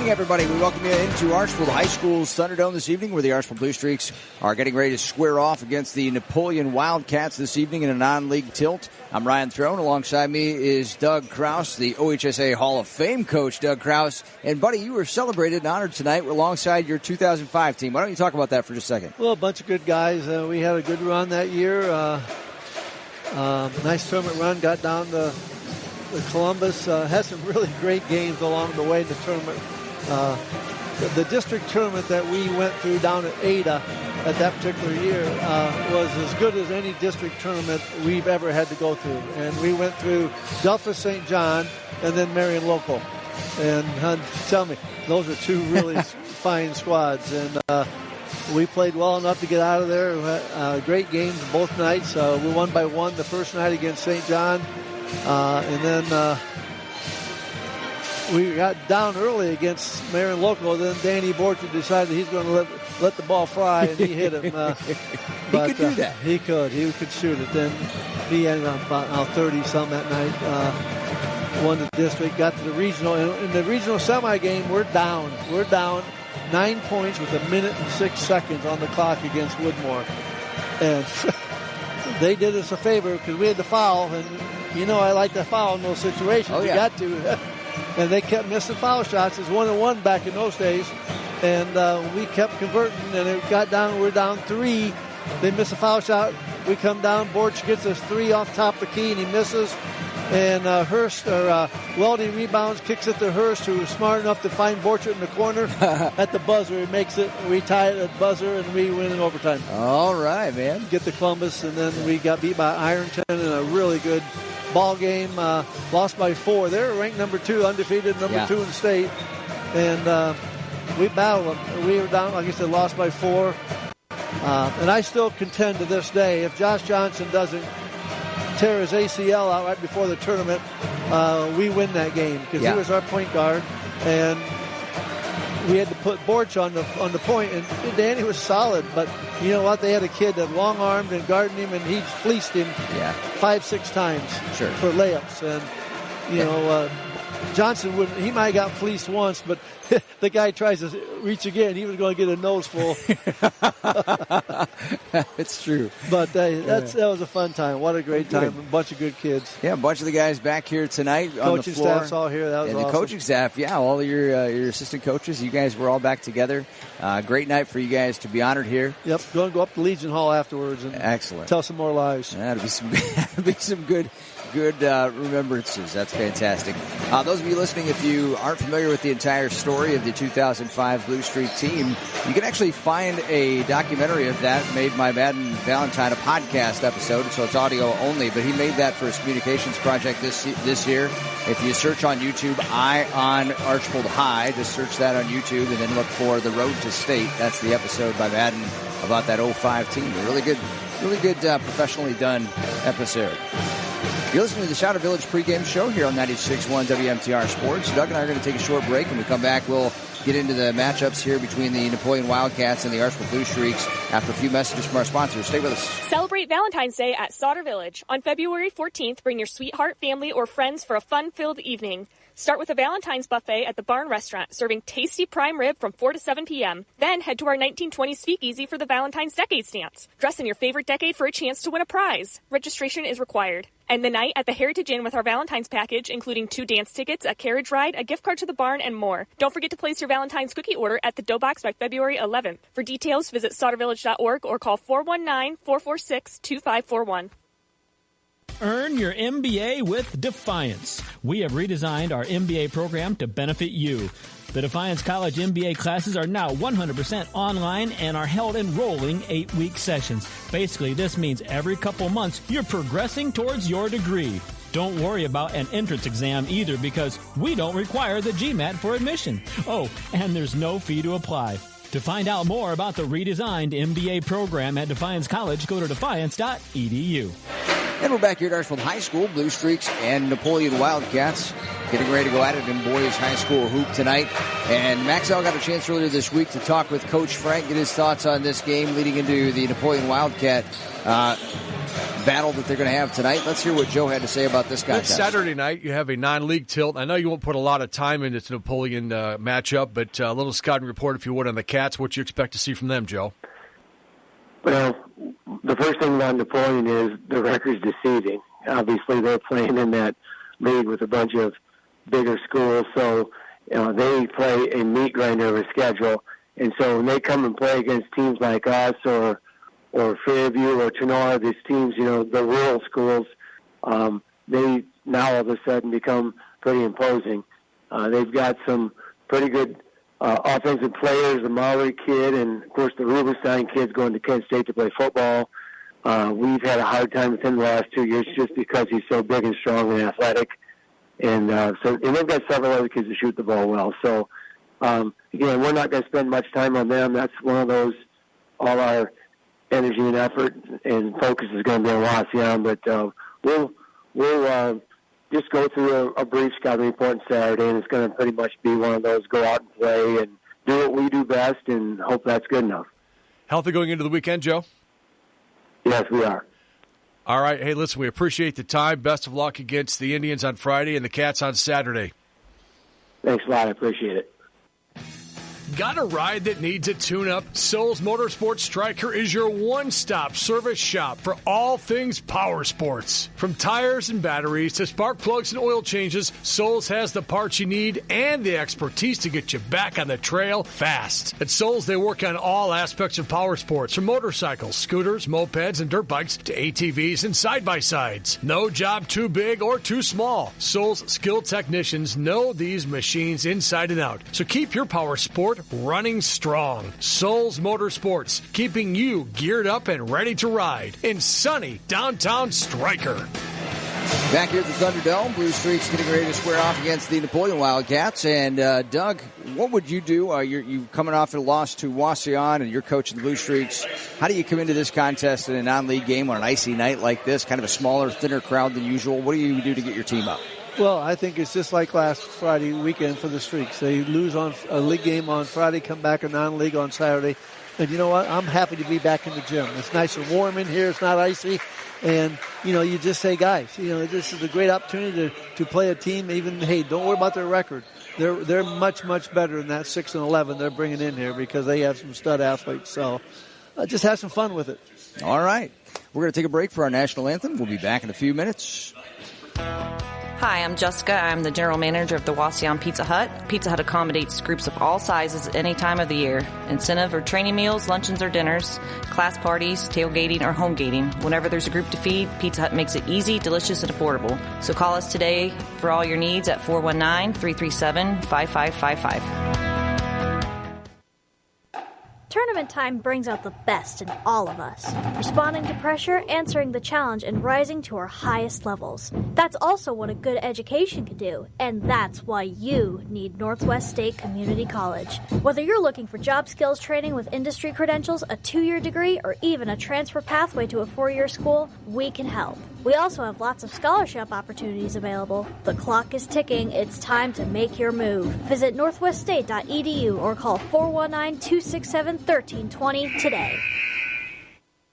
evening, everybody. We welcome you into Archbold High School's Thunderdome this evening, where the Archbold Blue Streaks are getting ready to square off against the Napoleon Wildcats this evening in a non-league tilt. I'm Ryan Throne. Alongside me is Doug Kraus, the OHSA Hall of Fame coach, Doug Kraus. And, buddy, you were celebrated and honored tonight alongside your 2005 team. Why don't you talk about that for just a second? Well, a bunch of good guys. We had a good run that year. Nice tournament run. Got down to Columbus. Had some really great games along the way in the tournament. The district tournament that we went through down at Ada at that particular year was as good as any district tournament we've ever had to go through. And we went through Delta St. John and then Marion Local. And tell me, those are two really fine squads. And we played well enough to get out of there. Great games both nights. We won by one the first night against St. John. And then we got down early against Marion Local. Then Danny Borchard decided he's going to let the ball fly, and he hit him. He could do that. He could shoot it. Then he ended up about 30-some that night. Won the district, got to the regional. In the regional semi game, we're down. We're down 9 points with 1 minute and 6 seconds on the clock against Woodmore. And they did us a favor because we had the foul, and you know I like to foul in those situations. Oh, yeah. You got to. And they kept missing foul shots. It's 1-1 back in those days. And we kept converting, and it got down. We're down 3. They miss a foul shot. We come down. Borch gets us 3 off top of the key, and he misses. And Weldy rebounds, kicks it to Hurst, who was smart enough to find Borchard in the corner at the buzzer. He makes it. We tie it at buzzer, and we win in overtime. All right, man. Get to Columbus, and then we got beat by Ironton in a really good ball game. Lost by 4. They were ranked number 2, undefeated, number 2 in state. And we battled them. We were down, like I said, lost by 4. And I still contend to this day, if Josh Johnson doesn't tear his ACL out right before the tournament, we win that game because he was our point guard, and we had to put Borch on the point. And Danny was solid, but you know what? They had a kid that long-armed and guarded him, and he fleeced him 5-6 times for layups. And you know, Johnson wouldn't. He might have got fleeced once, but the guy tries to reach again, he was going to get a nose full. It's true. But that was a fun time. What a great time. A bunch of good kids. Yeah, a bunch of the guys back here tonight on the floor. Coaching staff's all here. That was and awesome. the coaching staff, all of your assistant coaches, you guys were all back together. Great night for you guys to be honored here. Yep, going to go up to Legion Hall afterwards and excellent. Tell some more lies. That'll be some good remembrances. That's fantastic. Those of you listening, if you aren't familiar with the entire story of the 2005 Blue Streak team, you can actually find a documentary of that made by Madden Valentine, a podcast episode, so it's audio only, but he made that for his communications project this year. If you search on YouTube, on Archbold High, just search that on YouTube and then look for The Road to State. That's the episode by Madden about that 05 team. A really good professionally done episode. You're listening to the Shadow Village pregame show here on 96.1 WMTR Sports. Doug and I are going to take a short break. When we come back, we'll get into the matchups here between the Napoleon Wildcats and the Archbold Blue Streaks after a few messages from our sponsors. Stay with us. Celebrate Valentine's Day at Sauter Village. On February 14th, bring your sweetheart, family, or friends for a fun-filled evening. Start with a Valentine's buffet at the Barn Restaurant, serving tasty prime rib from 4 to 7 p.m. Then head to our 1920s speakeasy for the Valentine's Decade Dance. Dress in your favorite decade for a chance to win a prize. Registration is required. And the night at the Heritage Inn with our Valentine's package, including 2 dance tickets, a carriage ride, a gift card to the barn, and more. Don't forget to place your Valentine's cookie order at the Dough Box by February 11th. For details, visit sautervillage.org or call 419-446-2541. Earn your MBA with Defiance. We have redesigned our MBA program to benefit you. The Defiance College MBA classes are now 100% online and are held in rolling 8-week sessions. Basically, this means every couple months you're progressing towards your degree. Don't worry about an entrance exam either because we don't require the GMAT for admission. Oh, and there's no fee to apply. To find out more about the redesigned MBA program at Defiance College, go to defiance.edu. And we're back here at Archbold High School. Blue Streaks and Napoleon Wildcats getting ready to go at it in boys high school hoop tonight. And Maxwell got a chance earlier this week to talk with Coach Frank, get his thoughts on this game leading into the Napoleon Wildcat battle that they're going to have tonight. Let's hear what Joe had to say about this contest. This Saturday night, you have a non-league tilt. I know you won't put a lot of time into this Napoleon matchup, but a little scouting report, if you would, on the Cats. What you expect to see from them, Joe? Well, the first thing about Napoleon is the record's deceiving. Obviously, they're playing in that league with a bunch of bigger schools, so they play a meat grinder of a schedule. And so when they come and play against teams like us or Fairview or Tenora, these teams, the rural schools, they now all of a sudden become pretty imposing. They've got some pretty good offensive players, the Maury kid, and, of course, the Rubenstein kid's going to Kent State to play football. We've had a hard time with him the last 2 years just because he's so big and strong and athletic. And they've got several other kids that shoot the ball well. So, again, we're not going to spend much time on them. That's one of those, all our energy and effort and focus is going to be on Wasion. But we'll just go through a brief scouting report on Saturday, and it's going to pretty much be one of those go out and play and do what we do best and hope that's good enough. Healthy going into the weekend, Joe? Yes, we are. All right. Hey, listen, we appreciate the time. Best of luck against the Indians on Friday and the Cats on Saturday. Thanks a lot. I appreciate it. Got a ride that needs a tune-up? Souls Motorsports Striker is your one-stop service shop for all things power sports. From tires and batteries to spark plugs and oil changes, Souls has the parts you need and the expertise to get you back on the trail fast. At Souls, they work on all aspects of power sports, from motorcycles, scooters, mopeds, and dirt bikes to ATVs and side-by-sides. No job too big or too small. Souls skilled technicians know these machines inside and out. So keep your power sport running strong. Souls Motorsports, keeping you geared up and ready to ride in sunny downtown Stryker. Back here at the Thunderdome, Blue Streak's getting ready to square off against the Napoleon Wildcats. And, Doug, what would you do? You're coming off a loss to Wasion, and you're coaching the Blue Streaks. How do you come into this contest in a non-league game on an icy night like this, kind of a smaller, thinner crowd than usual? What do you do to get your team up? Well, I think it's just like last Friday weekend for the Streaks. They lose on a league game on Friday, come back a non-league on Saturday. And you know what? I'm happy to be back in the gym. It's nice and warm in here. It's not icy. And, you just say, guys, this is a great opportunity to play a team. Even, hey, don't worry about their record. They're much, much better than that 6-11 they're bringing in here because they have some stud athletes. So just have some fun with it. All right. We're going to take a break for our national anthem. We'll be back in a few minutes. Hi, I'm Jessica. I'm the general manager of the Wasion Pizza Hut. Pizza Hut accommodates groups of all sizes at any time of the year. Incentive or training meals, luncheons or dinners, class parties, tailgating or home gating. Whenever there's a group to feed, Pizza Hut makes it easy, delicious, and affordable. So call us today for all your needs at 419-337-5555. Tournament time brings out the best in all of us, responding to pressure, answering the challenge, and rising to our highest levels. That's also what a good education can do, and that's why you need Northwest State Community College. Whether you're looking for job skills training with industry credentials, a 2-year degree, or even a transfer pathway to a 4-year school, we can help. We also have lots of scholarship opportunities available. The clock is ticking. It's time to make your move. Visit northweststate.edu or call 419-267-1320 today.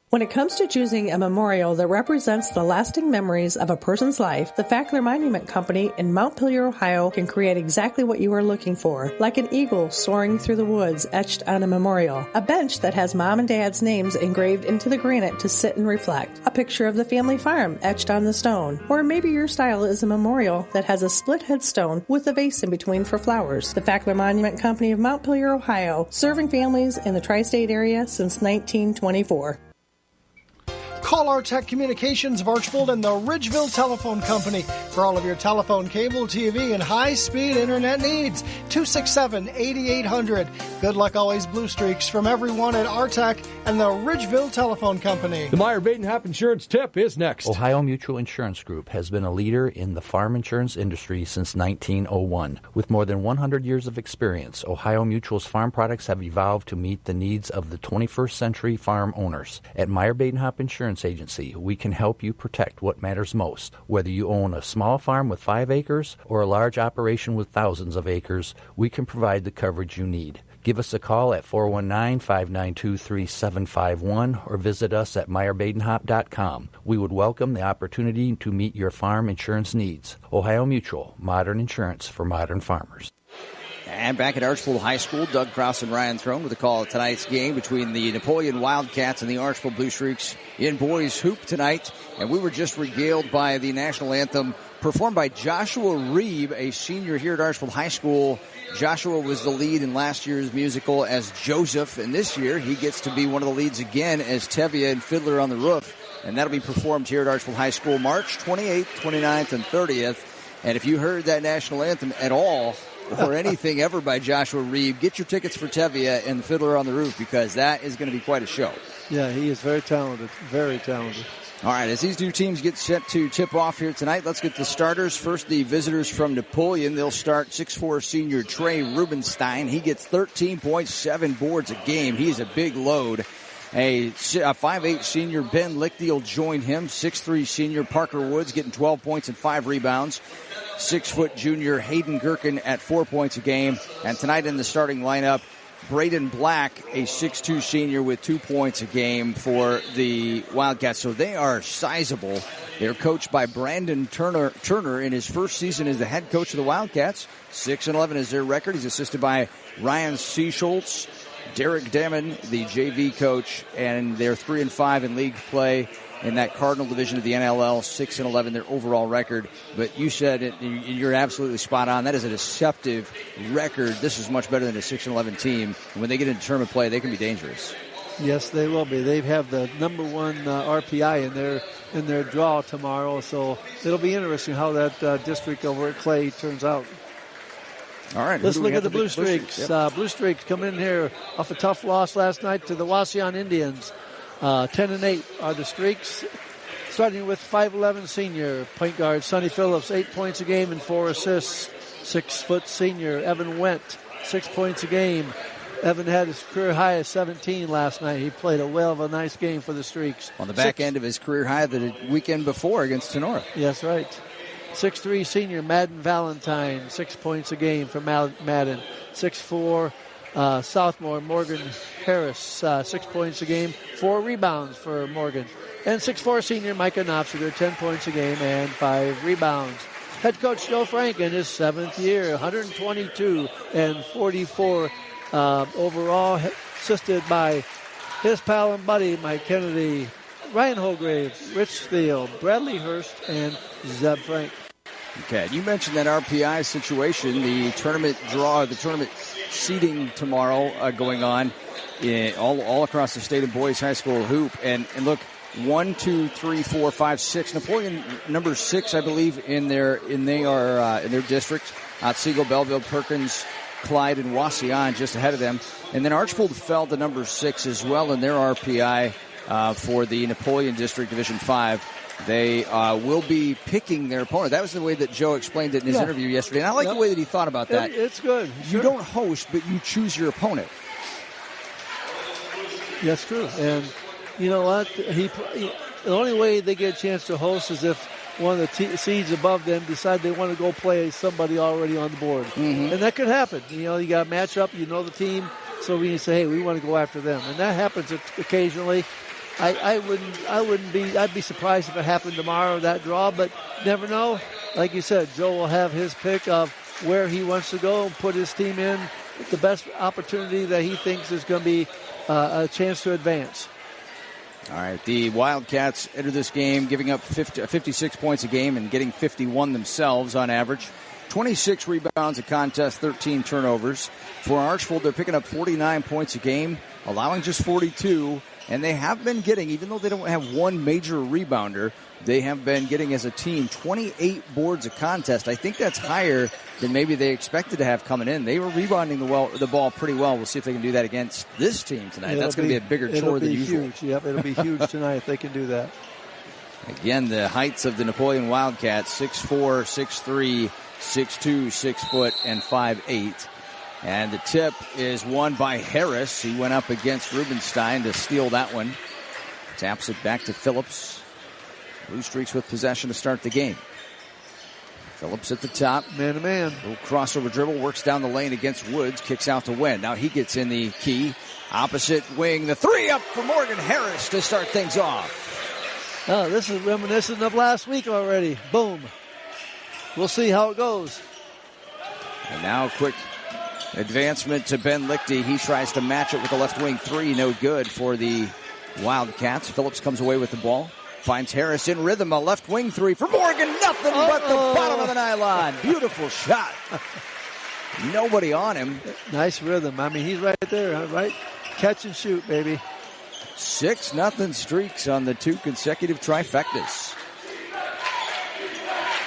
When it comes to choosing a memorial that represents the lasting memories of a person's life, the Fackler Monument Company in Montpelier, Ohio can create exactly what you are looking for, like an eagle soaring through the woods etched on a memorial, a bench that has mom and dad's names engraved into the granite to sit and reflect, a picture of the family farm etched on the stone, or maybe your style is a memorial that has a split headstone with a vase in between for flowers. The Fackler Monument Company of Montpelier, Ohio, serving families in the tri-state area since 1924. Call our Tech Communications of Archbold and the Ridgeville Telephone Company for all of your telephone, cable, TV, and high-speed internet needs. 267-8800. Good luck always, Blue Streaks, from everyone at Artec and the Ridgeville Telephone Company. The Meyer-Badenhop Insurance Tip is next. Ohio Mutual Insurance Group has been a leader in the farm insurance industry since 1901. With more than 100 years of experience, Ohio Mutual's farm products have evolved to meet the needs of the 21st century farm owners. At Meyer-Badenhop Insurance Agency, we can help you protect what matters most. Whether you own a small farm with 5 acres or a large operation with thousands of acres, we can provide the coverage you need. Give us a call at 419-592-3751 or visit us at meyerbadenhop.com. We would welcome the opportunity to meet your farm insurance needs. Ohio Mutual, modern insurance for modern farmers. And back at Archbold High School, Doug Krause and Ryan Throne with a call of tonight's game between the Napoleon Wildcats and the Archbold Blue Streaks in boys hoop tonight. And we were just regaled by the national anthem performed by Joshua Reeb, a senior here at Archbold High School. Joshua was the lead in last year's musical as Joseph, and this year he gets to be one of the leads again as Tevye in Fiddler on the Roof. And that'll be performed here at Archbold High School March 28th, 29th, and 30th. And if you heard that national anthem at all, or anything ever by Joshua Reeb, get your tickets for Tevye and Fiddler on the Roof, because that is going to be quite a show. Yeah, he is very talented, very talented. All right, as these two teams get set to tip off here tonight, let's get the starters. First, the visitors from Napoleon. They'll start 6'4" senior Trey Rubenstein. He gets 13.7 boards a game. He's a big load. A 5'8" senior Ben Lichty will join him. 6'3" senior Parker Woods getting 12 points and 5 rebounds. 6' junior Hayden Gherkin at 4 points a game. And tonight in the starting lineup, Braden Black, a 6'2" senior with 2 points a game for the Wildcats. So they are sizable. They're coached by Brandon Turner in his first season as the head coach of the Wildcats. 6-11 is their record. He's assisted by Ryan Seaschultz, Derek Damon, the JV coach, and they're 3-5 in league play in that Cardinal division of the NLL. 6-11 their overall record. But you said it, you're absolutely spot on. That is a deceptive record. This is much better than a 6-11 team. And when they get into tournament play, they can be dangerous. Yes, they will be. They have the number one RPI in their draw tomorrow, so it'll be interesting how that district over at Clay turns out. All right, let's look at the Blue Streaks. Yep. Blue Streaks come in here off a tough loss last night to the Wauseon Indians. 10-8 are the Streaks. Starting with 5'11" senior point guard Sonny Phillips, 8 points a game and 4 assists. 6' senior Evan Wendt, 6 points a game. Evan had his career high of 17 last night. He played a well of a nice game for the Streaks. On the back end of his career high the weekend before against Tenora. Yes, right. 6'3" senior Madden Valentine, 6 points a game for Madden. 6'4" sophomore Morgan Harris, 6 points a game, 4 rebounds for Morgan. And 6'4" senior Micah Knopfler, 10 points a game and 5 rebounds. Head coach Joe Frank in his 7th year, 122 and 44 overall, assisted by his pal and buddy Mike Kennedy, Ryan Holgrave, Rich Steele, Bradley Hurst, and Zeb Frank. Okay, you mentioned that RPI situation, the tournament draw, the tournament seeding tomorrow going on all across the state of boys high school hoop. And look, 1, 2, 3, 4, 5, 6. Napoleon number 6, I believe, in their district. Otsego, Belleville, Perkins, Clyde, and Wauseon just ahead of them. And then Archbold fell to number 6 as well in their RPI for the Napoleon District Division 5. They will be picking their opponent. That was the way that Joe explained it in his interview yesterday. And I like the way that he thought about that. It's good. You don't host, but you choose your opponent. That's true. And you know what? The only way they get a chance to host is if one of the seeds above them decide they want to go play somebody already on the board. Mm-hmm. And that could happen. You know, you got a matchup, you know the team, so we say, hey, we want to go after them. And that happens occasionally. I'd be surprised if it happened tomorrow, that draw, but never know. Like you said, Joe will have his pick of where he wants to go and put his team in the best opportunity that he thinks is going to be a chance to advance. All right, the Wildcats enter this game giving up 56 points a game and getting 51 themselves on average. 26 rebounds a contest, 13 turnovers. For Archbold, they're picking up 49 points a game, allowing just 42. And they have been getting, even though they don't have one major rebounder, they have been getting as a team 28 boards a contest. I think that's higher than maybe they expected to have coming in. They were rebounding the ball pretty well. We'll see if they can do that against this team tonight. That's going to be a bigger chore than usual. Huge. Yep, it'll be huge tonight if they can do that. Again, the heights of the Napoleon Wildcats, 6'4", 6'3", 6'2", 6 foot, and 5'8". And the tip is won by Harris. He went up against Rubenstein to steal that one. Taps it back to Phillips. Blue Streaks with possession to start the game. Phillips at the top. Man to man. Little crossover dribble, works down the lane against Woods, kicks out to Wen. Now he gets in the key. Opposite wing, the three up for Morgan Harris to start things off. Oh, this is reminiscent of last week already. Boom. We'll see how it goes. And now quick advancement to Ben Lichty. He tries to match it with the left wing three. No good for the Wildcats. Phillips comes away with the ball. Finds Harris in rhythm. A left wing three for Morgan. Nothing but the bottom of the nylon. Beautiful shot. Nobody on him. Nice rhythm. I mean, he's right there. Right? Catch and shoot, baby. 6-0 streaks on the 2 consecutive trifectas.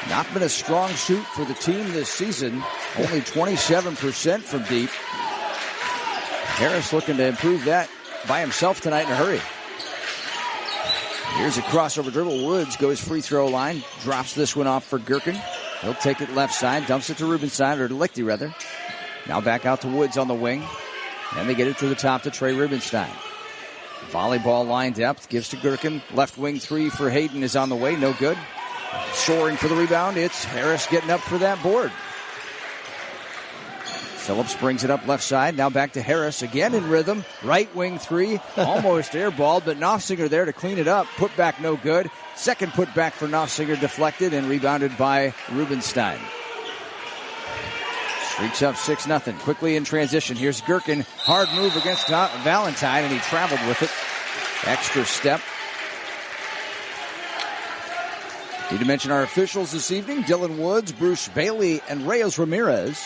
Not been a strong shoot for the team this season. Only 27% from deep. Harris looking to improve that by himself tonight in a hurry. Here's a crossover dribble. Woods goes free throw line. Drops this one off for Gherkin. He'll take it left side. Dumps it to Rubenstein, or to Lichty rather. Now back out to Woods on the wing. And they get it to the top to Trey Rubenstein. Volleyball line depth. Gives to Gherkin. Left wing three for Hayden is on the way. No good. Soaring for the rebound. It's Harris getting up for that board. Phillips brings it up left side. Now back to Harris again in rhythm. Right wing three. Almost airballed, but Knopfsinger there to clean it up. Put back no good. Second put back for Knopfsinger, deflected and rebounded by Rubenstein. Streaks up 6-0. Quickly in transition. Here's Gherkin. Hard move against Valentine, and he traveled with it. Extra step. Need to mention our officials this evening. Dylan Woods, Bruce Bailey, and Reyes Ramirez.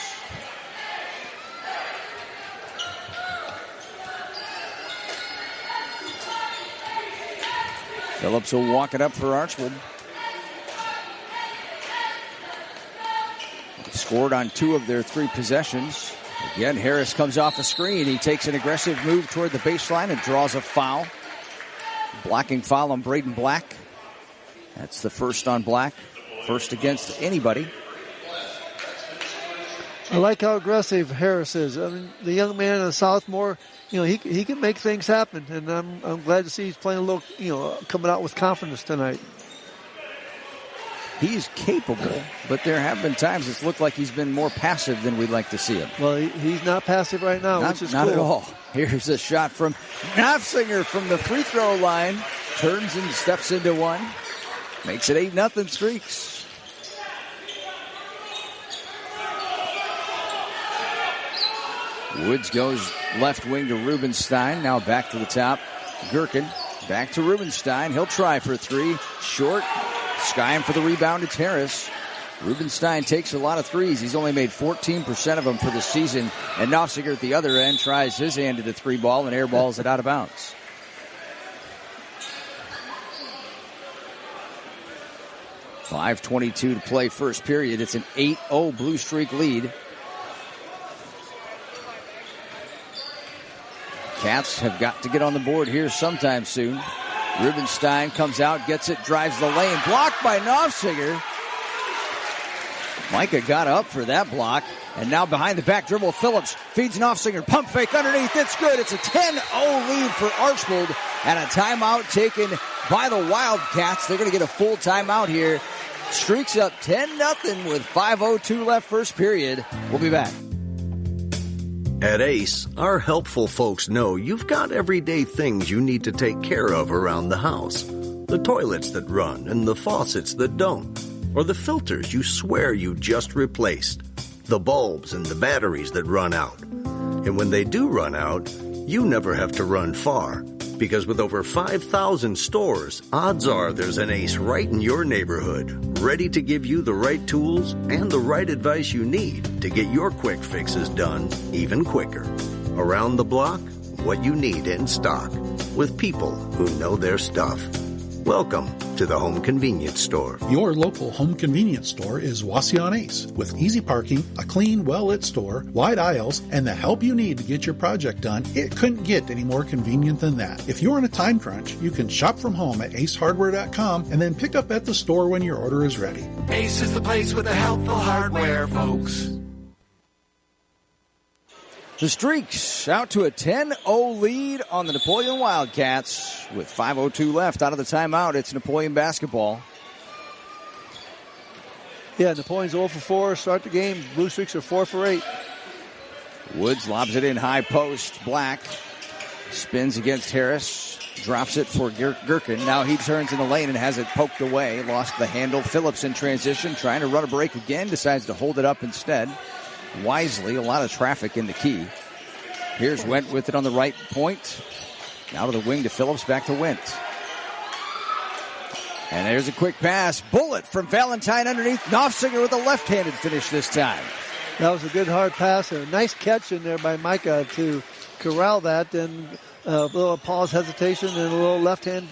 Phillips will walk it up for Archbold. Scored on 2 of their 3 possessions. Again, Harris comes off a screen. He takes an aggressive move toward the baseline and draws a foul. Blocking foul on Braden Black. That's the first on Black. First against anybody. I like how aggressive Harris is. I mean, the young man in sophomore, he can make things happen, and I'm glad to see he's playing a little, coming out with confidence tonight. He's capable, but there have been times it's looked like he's been more passive than we'd like to see him. Well, he's not passive right now, which is not cool. At all. Here's a shot from Knopfsinger from the free throw line. Turns and steps into one. Makes it 8-0 streaks. Woods goes left wing to Rubenstein. Now back to the top. Gherkin. Back to Rubenstein. He'll try for 3. Short. Skying for the rebound. It's Harris. Rubenstein takes a lot of threes. He's only made 14% of them for the season. And Knopfsinger at the other end tries his hand at the 3 ball and airballs it out of bounds. .5:22 to play first period. It's an 8-0 Blue Streak lead. Cats have got to get on the board here sometime soon. Rubenstein comes out, gets it, drives the lane. Blocked by Knopfsinger. Micah got up for that block. And now behind the back dribble, Phillips feeds Knopfsinger. Pump fake underneath. It's good. It's a 10-0 lead for Archbold. And a timeout taken by the Wildcats. They're going to get a full timeout here. Streaks up 10-0 with 5:02 left first period. We'll be back. At Ace, our helpful folks know you've got everyday things you need to take care of around the house. The toilets that run and the faucets that don't. Or the filters you swear you just replaced. The bulbs and the batteries that run out. And when they do run out, you never have to run far. Because with over 5,000 stores, odds are there's an Ace right in your neighborhood, ready to give you the right tools and the right advice you need to get your quick fixes done even quicker. Around the block, what you need in stock, with people who know their stuff. Welcome to the Home Convenience Store. Your local home convenience store is Wauseon Ace, with easy parking, a clean, well-lit store, wide aisles, and the help you need to get your project done. It couldn't get any more convenient than that. If you're in a time crunch, you can shop from home at acehardware.com and then pick up at the store when your order is ready. Ace is the place with the helpful hardware, folks. The Streaks out to a 10-0 lead on the Napoleon Wildcats with 5:02 left. Out of the timeout, it's Napoleon basketball. Yeah, Napoleon's 0 for 4. Start the game. Blue Streaks are 4 for 8. Woods lobs it in high post. Black spins against Harris. Drops it for Gherkin. Now he turns in the lane and has it poked away. Lost the handle. Phillips in transition. Trying to run a break again. Decides to hold it up instead. Wisely. A lot of traffic in the key. Here's Wendt with it on the right point. Now to the wing to Phillips. Back to Wendt. And there's a quick pass. Bullet from Valentine underneath. Knopfsinger with a left-handed finish this time. That was a good hard pass. A nice catch in there by Micah to corral that. And a little pause hesitation and a little left-hand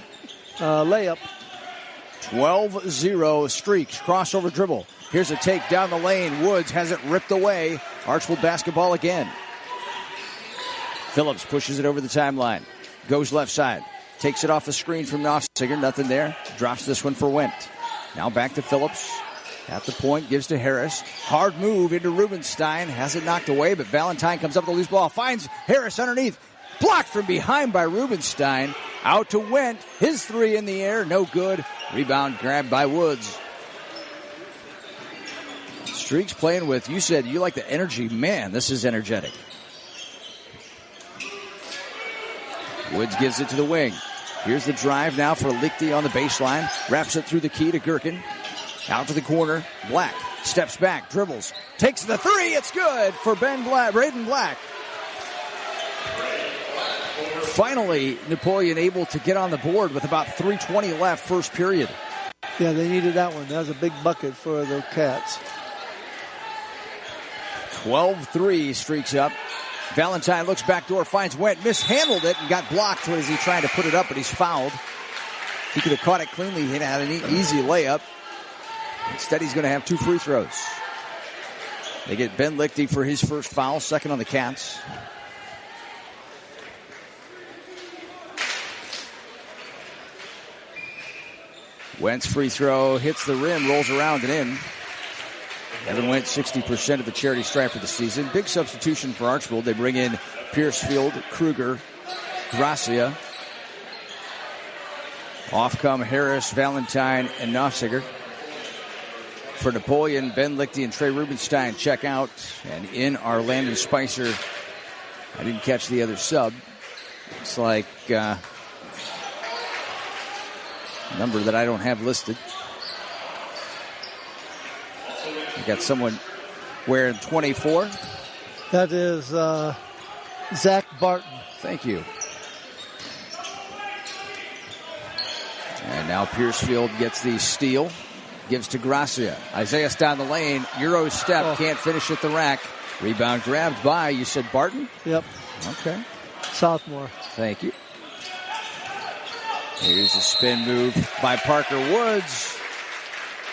layup. 12-0 Streaks. Crossover dribble. Here's a take down the lane. Woods has it ripped away. Archbold basketball again. Phillips pushes it over the timeline. Goes left side. Takes it off the screen from Knopfsinger. Nothing there. Drops this one for Wendt. Now back to Phillips. At the point. Gives to Harris. Hard move into Rubenstein. Has it knocked away, but Valentine comes up with a loose ball. Finds Harris underneath. Blocked from behind by Rubenstein. Out to Wendt. His three in the air. No good. Rebound grabbed by Woods. Streaks playing with, you said you like the energy. Man, this is energetic. Woods gives it to the wing. Here's the drive now for Lichty on the baseline. Wraps it through the key to Gherkin. Out to the corner. Black steps back, dribbles. Takes the three. It's good for Braden Black. Finally, Napoleon able to get on the board with about 3:20 left, first period. Yeah, they needed that one. That was a big bucket for the Cats. 12-3 Streaks up. Valentine looks back door, finds Wendt, mishandled it, and got blocked as he tried to put it up, but he's fouled. He could have caught it cleanly. He had an easy layup. Instead, he's going to have 2 free throws. They get Ben Lichty for his first foul, second on the Cats. Wendt's free throw hits the rim, rolls around and in. Evan Wendt, 60% of the charity stripe for the season. Big substitution for Archbold. They bring in Piercefield, Kruger, Gracia. Off come Harris, Valentine, and Knopfsinger. For Napoleon, Ben Lichty and Trey Rubenstein check out. And in are Landon Spicer. I didn't catch the other sub. Looks like a number that I don't have listed. You got someone wearing 24. That is Zach Barton. Thank you. And now Piercefield gets the steal. Gives to Gracia. Isaiah's down the lane. Euro step. Can't finish at the rack. Rebound grabbed by, you said Barton? Yep. Okay. Sophomore. Thank you. Here's a spin move by Parker Woods.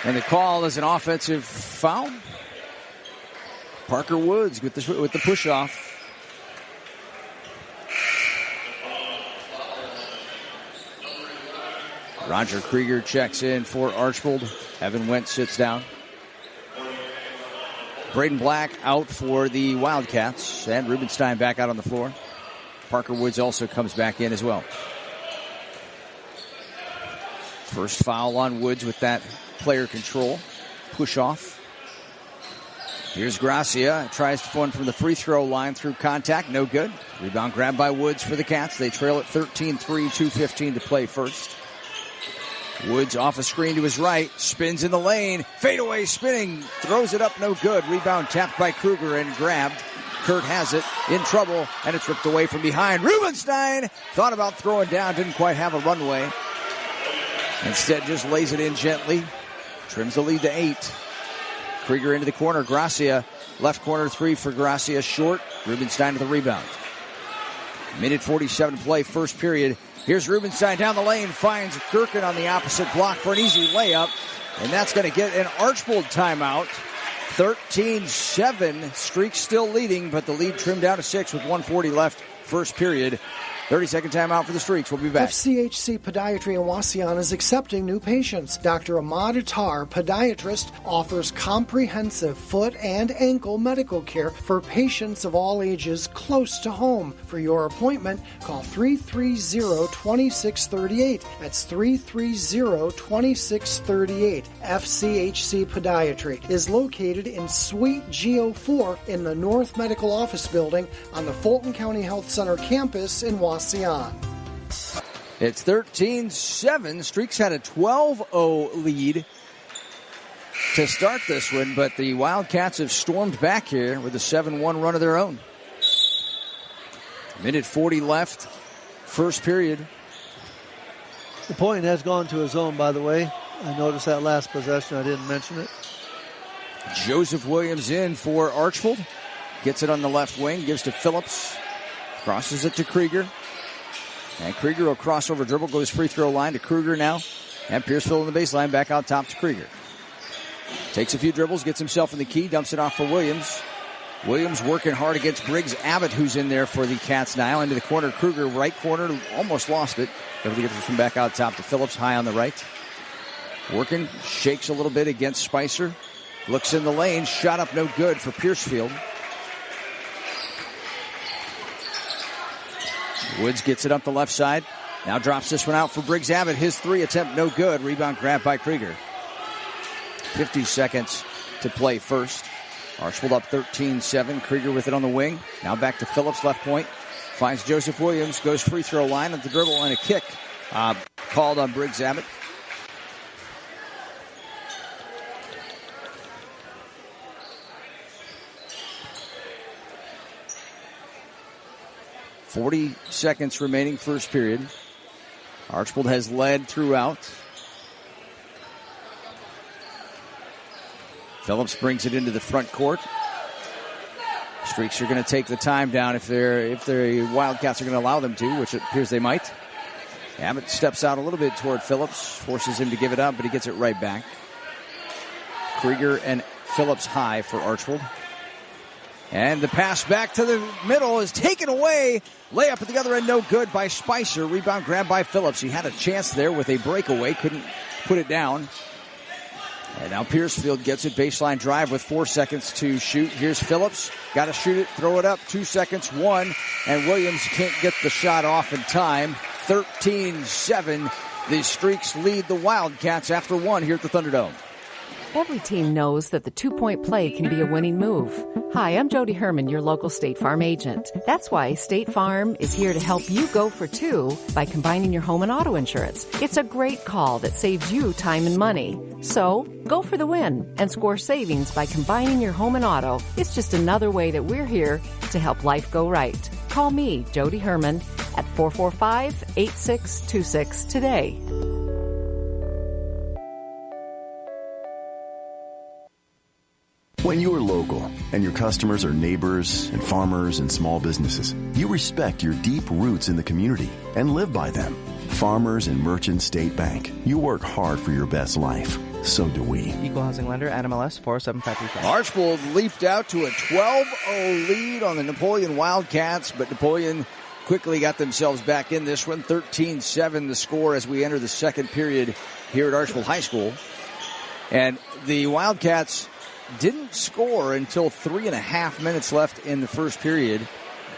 And the call is an offensive foul. Parker Woods with the push-off. Roger Krieger checks in for Archbold. Evan Wendt sits down. Braden Black out for the Wildcats. And Rubenstein back out on the floor. Parker Woods also comes back in as well. First foul on Woods with that player control. Push off. Here's Gracia. Tries one from the free throw line through contact. No good. Rebound grabbed by Woods for the Cats. They trail it 13-3, 2:15 to play first. Woods off a screen to his right. Spins in the lane. Fadeaway spinning. Throws it up. No good. Rebound tapped by Kruger and grabbed. Kurt has it. In trouble. And it's ripped away from behind. Rubenstein thought about throwing down. Didn't quite have a runway. Instead just lays it in gently. Trims the lead to 8. Krieger into the corner. Gracia. Left corner 3 for Gracia. Short. Rubenstein with the rebound. Minute 47 to play. First period. Here's Rubenstein down the lane. Finds Gherkin on the opposite block for an easy layup. And that's going to get an Archbold timeout. 13-7. Streak still leading, but the lead trimmed down to 6 with 1:40 left first period. 30-second timeout for the Streaks. We'll be back. FCHC Podiatry in Wasion is accepting new patients. Dr. Ahmad Attar, podiatrist, offers comprehensive foot and ankle medical care for patients of all ages close to home. For your appointment, call 330-2638. That's 330-2638. FCHC Podiatry is located in Suite GO4 in the North Medical Office Building on the Fulton County Health Center campus in Wasion. It's 13-7. Streaks had a 12-0 lead to start this one, but the Wildcats have stormed back here with a 7-1 run of their own. Minute 40 left, first period. Napoleon has gone to his own, by the way. I noticed that last possession. I didn't mention it. Joseph Williams in for Archbold. Gets it on the left wing, gives to Phillips. Crosses it to Krieger. And Krieger will cross over dribble, goes free throw line to Kruger now. And Pierceville on the baseline, back out top to Krieger. Takes a few dribbles, gets himself in the key, dumps it off for Williams. Williams working hard against Briggs Abbott, who's in there for the Cats now. Into the corner, Kruger, right corner, almost lost it. Able to get this one back out top to Phillips, high on the right. Working, shakes a little bit against Spicer. Looks in the lane, shot up no good for Piercefield. Woods gets it up the left side. Now drops this one out for Briggs Abbott. His three attempt no good. Rebound grab by Krieger. 50 seconds to play first. Archbold up 13-7. Krieger with it on the wing. Now back to Phillips, left point. Finds Joseph Williams. Goes free throw line at the dribble and a kick. Called on Briggs Abbott. .40 seconds remaining first period. Archbold has led throughout. Phillips brings it into the front court. Streaks are going to take the time down if the Wildcats are going to allow them to, which it appears they might. Abbott steps out a little bit toward Phillips, forces him to give it up, but he gets it right back. Krieger and Phillips high for Archbold. And the pass back to the middle is taken away. Layup at the other end, no good by Spicer. Rebound grab by Phillips. He had a chance there with a breakaway, couldn't put it down. And now Piercefield gets it, baseline drive with 4 seconds to shoot. Here's Phillips, got to shoot it, throw it up, 2 seconds, one. And Williams can't get the shot off in time. 13-7. The Streaks lead the Wildcats after one here at the Thunderdome. Every team knows that the two-point play can be a winning move. Hi, I'm Jody Herman, your local State Farm agent. That's why State Farm is here to help you go for two by combining your home and auto insurance. It's a great call that saves you time and money. So, go for the win and score savings by combining your home and auto. It's just another way that we're here to help life go right. Call me, Jody Herman, at 445-8626 today. When you're local and your customers are neighbors and farmers and small businesses, you respect your deep roots in the community and live by them. Farmers and Merchant State Bank, you work hard for your best life. So do we. Equal housing lender, NMLS 47535. Archbold leaped out to a 12-0 lead on the Napoleon Wildcats, but Napoleon quickly got themselves back in this one. 13-7 the score as we enter the second period here at Archbold High School. And the Wildcats didn't score until 3.5 minutes left in the first period,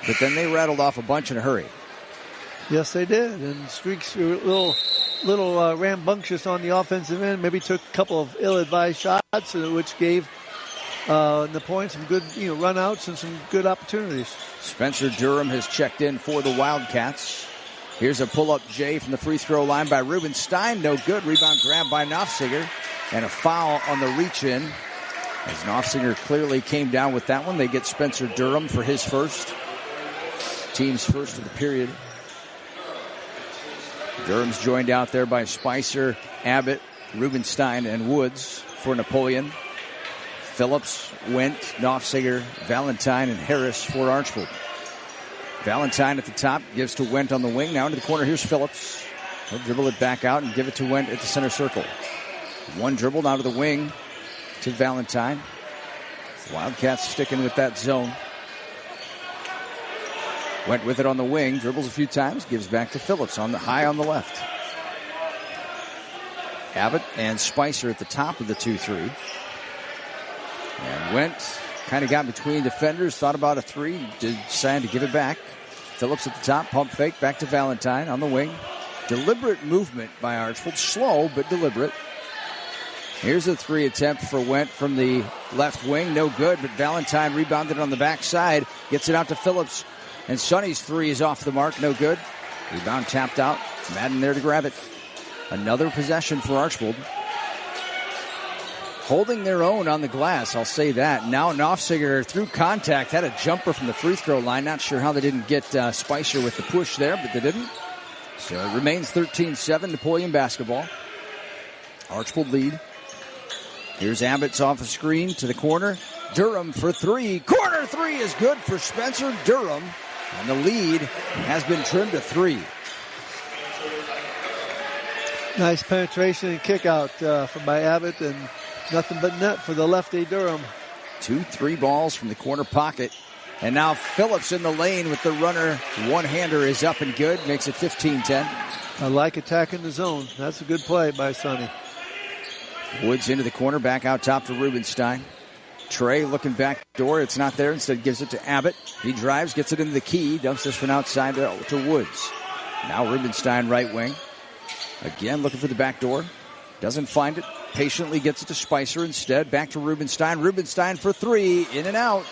but then they rattled off a bunch in a hurry. Yes, they did. And Streaks were a little rambunctious on the offensive end. Maybe took a couple of ill-advised shots, which gave Napoleon some good run-outs and some good opportunities. Spencer Durham has checked in for the Wildcats. Here's a pull-up J from the free throw line by Rubenstein. No good. Rebound grab by Knopfsinger. And a foul on the reach-in. As Knopfsinger clearly came down with that one, they get Spencer Durham for his first. Team's first of the period. Durham's joined out there by Spicer, Abbott, Rubenstein, and Woods for Napoleon. Phillips, Wendt, Knopfsinger, Valentine, and Harris for Archbold. Valentine at the top, gives to Wendt on the wing. Now into the corner, here's Phillips. He'll dribble it back out and give it to Wendt at the center circle. One dribble down to the wing to Valentine. Wildcats sticking with that zone. Went with it on the wing, dribbles a few times, gives back to Phillips on the high on the left. Abbott and Spicer at the top of the 2-3. And Went kind of got between defenders, thought about a three, decided to give it back. Phillips at the top, pump fake, back to Valentine on the wing. Deliberate movement by Archbold, slow but deliberate. Here's a three attempt for Went from the left wing, no good, but Valentine rebounded on the backside, gets it out to Phillips. And Sonny's three is off the mark, no good. Rebound tapped out. Madden there to grab it. Another possession for Archbold. Holding their own on the glass, I'll say that. Now Knopfsiger, through contact, had a jumper from the free throw line. Not sure how they didn't get Spicer with the push there, but they didn't. So it remains 13-7, Napoleon basketball. Archbold lead. Here's Abbott's off a screen to the corner. Durham for three. Corner three is good for Spencer Durham. And the lead has been trimmed to 3. Nice penetration and kick out by Abbott, and nothing but net for the lefty Durham. 2-3 balls from the corner pocket. And now Phillips in the lane with the runner. One-hander is up and good. Makes it 15-10. I like attacking the zone. That's a good play by Sonny. Woods into the corner, back out top to Rubenstein. Trey looking back door. It's not there. Instead gives it to Abbott. He drives, gets it into the key. Dumps this one outside to Woods. Now Rubenstein right wing. Again looking for the back door. Doesn't find it. Patiently gets it to Spicer instead. Back to Rubenstein. Rubenstein for three. In and out.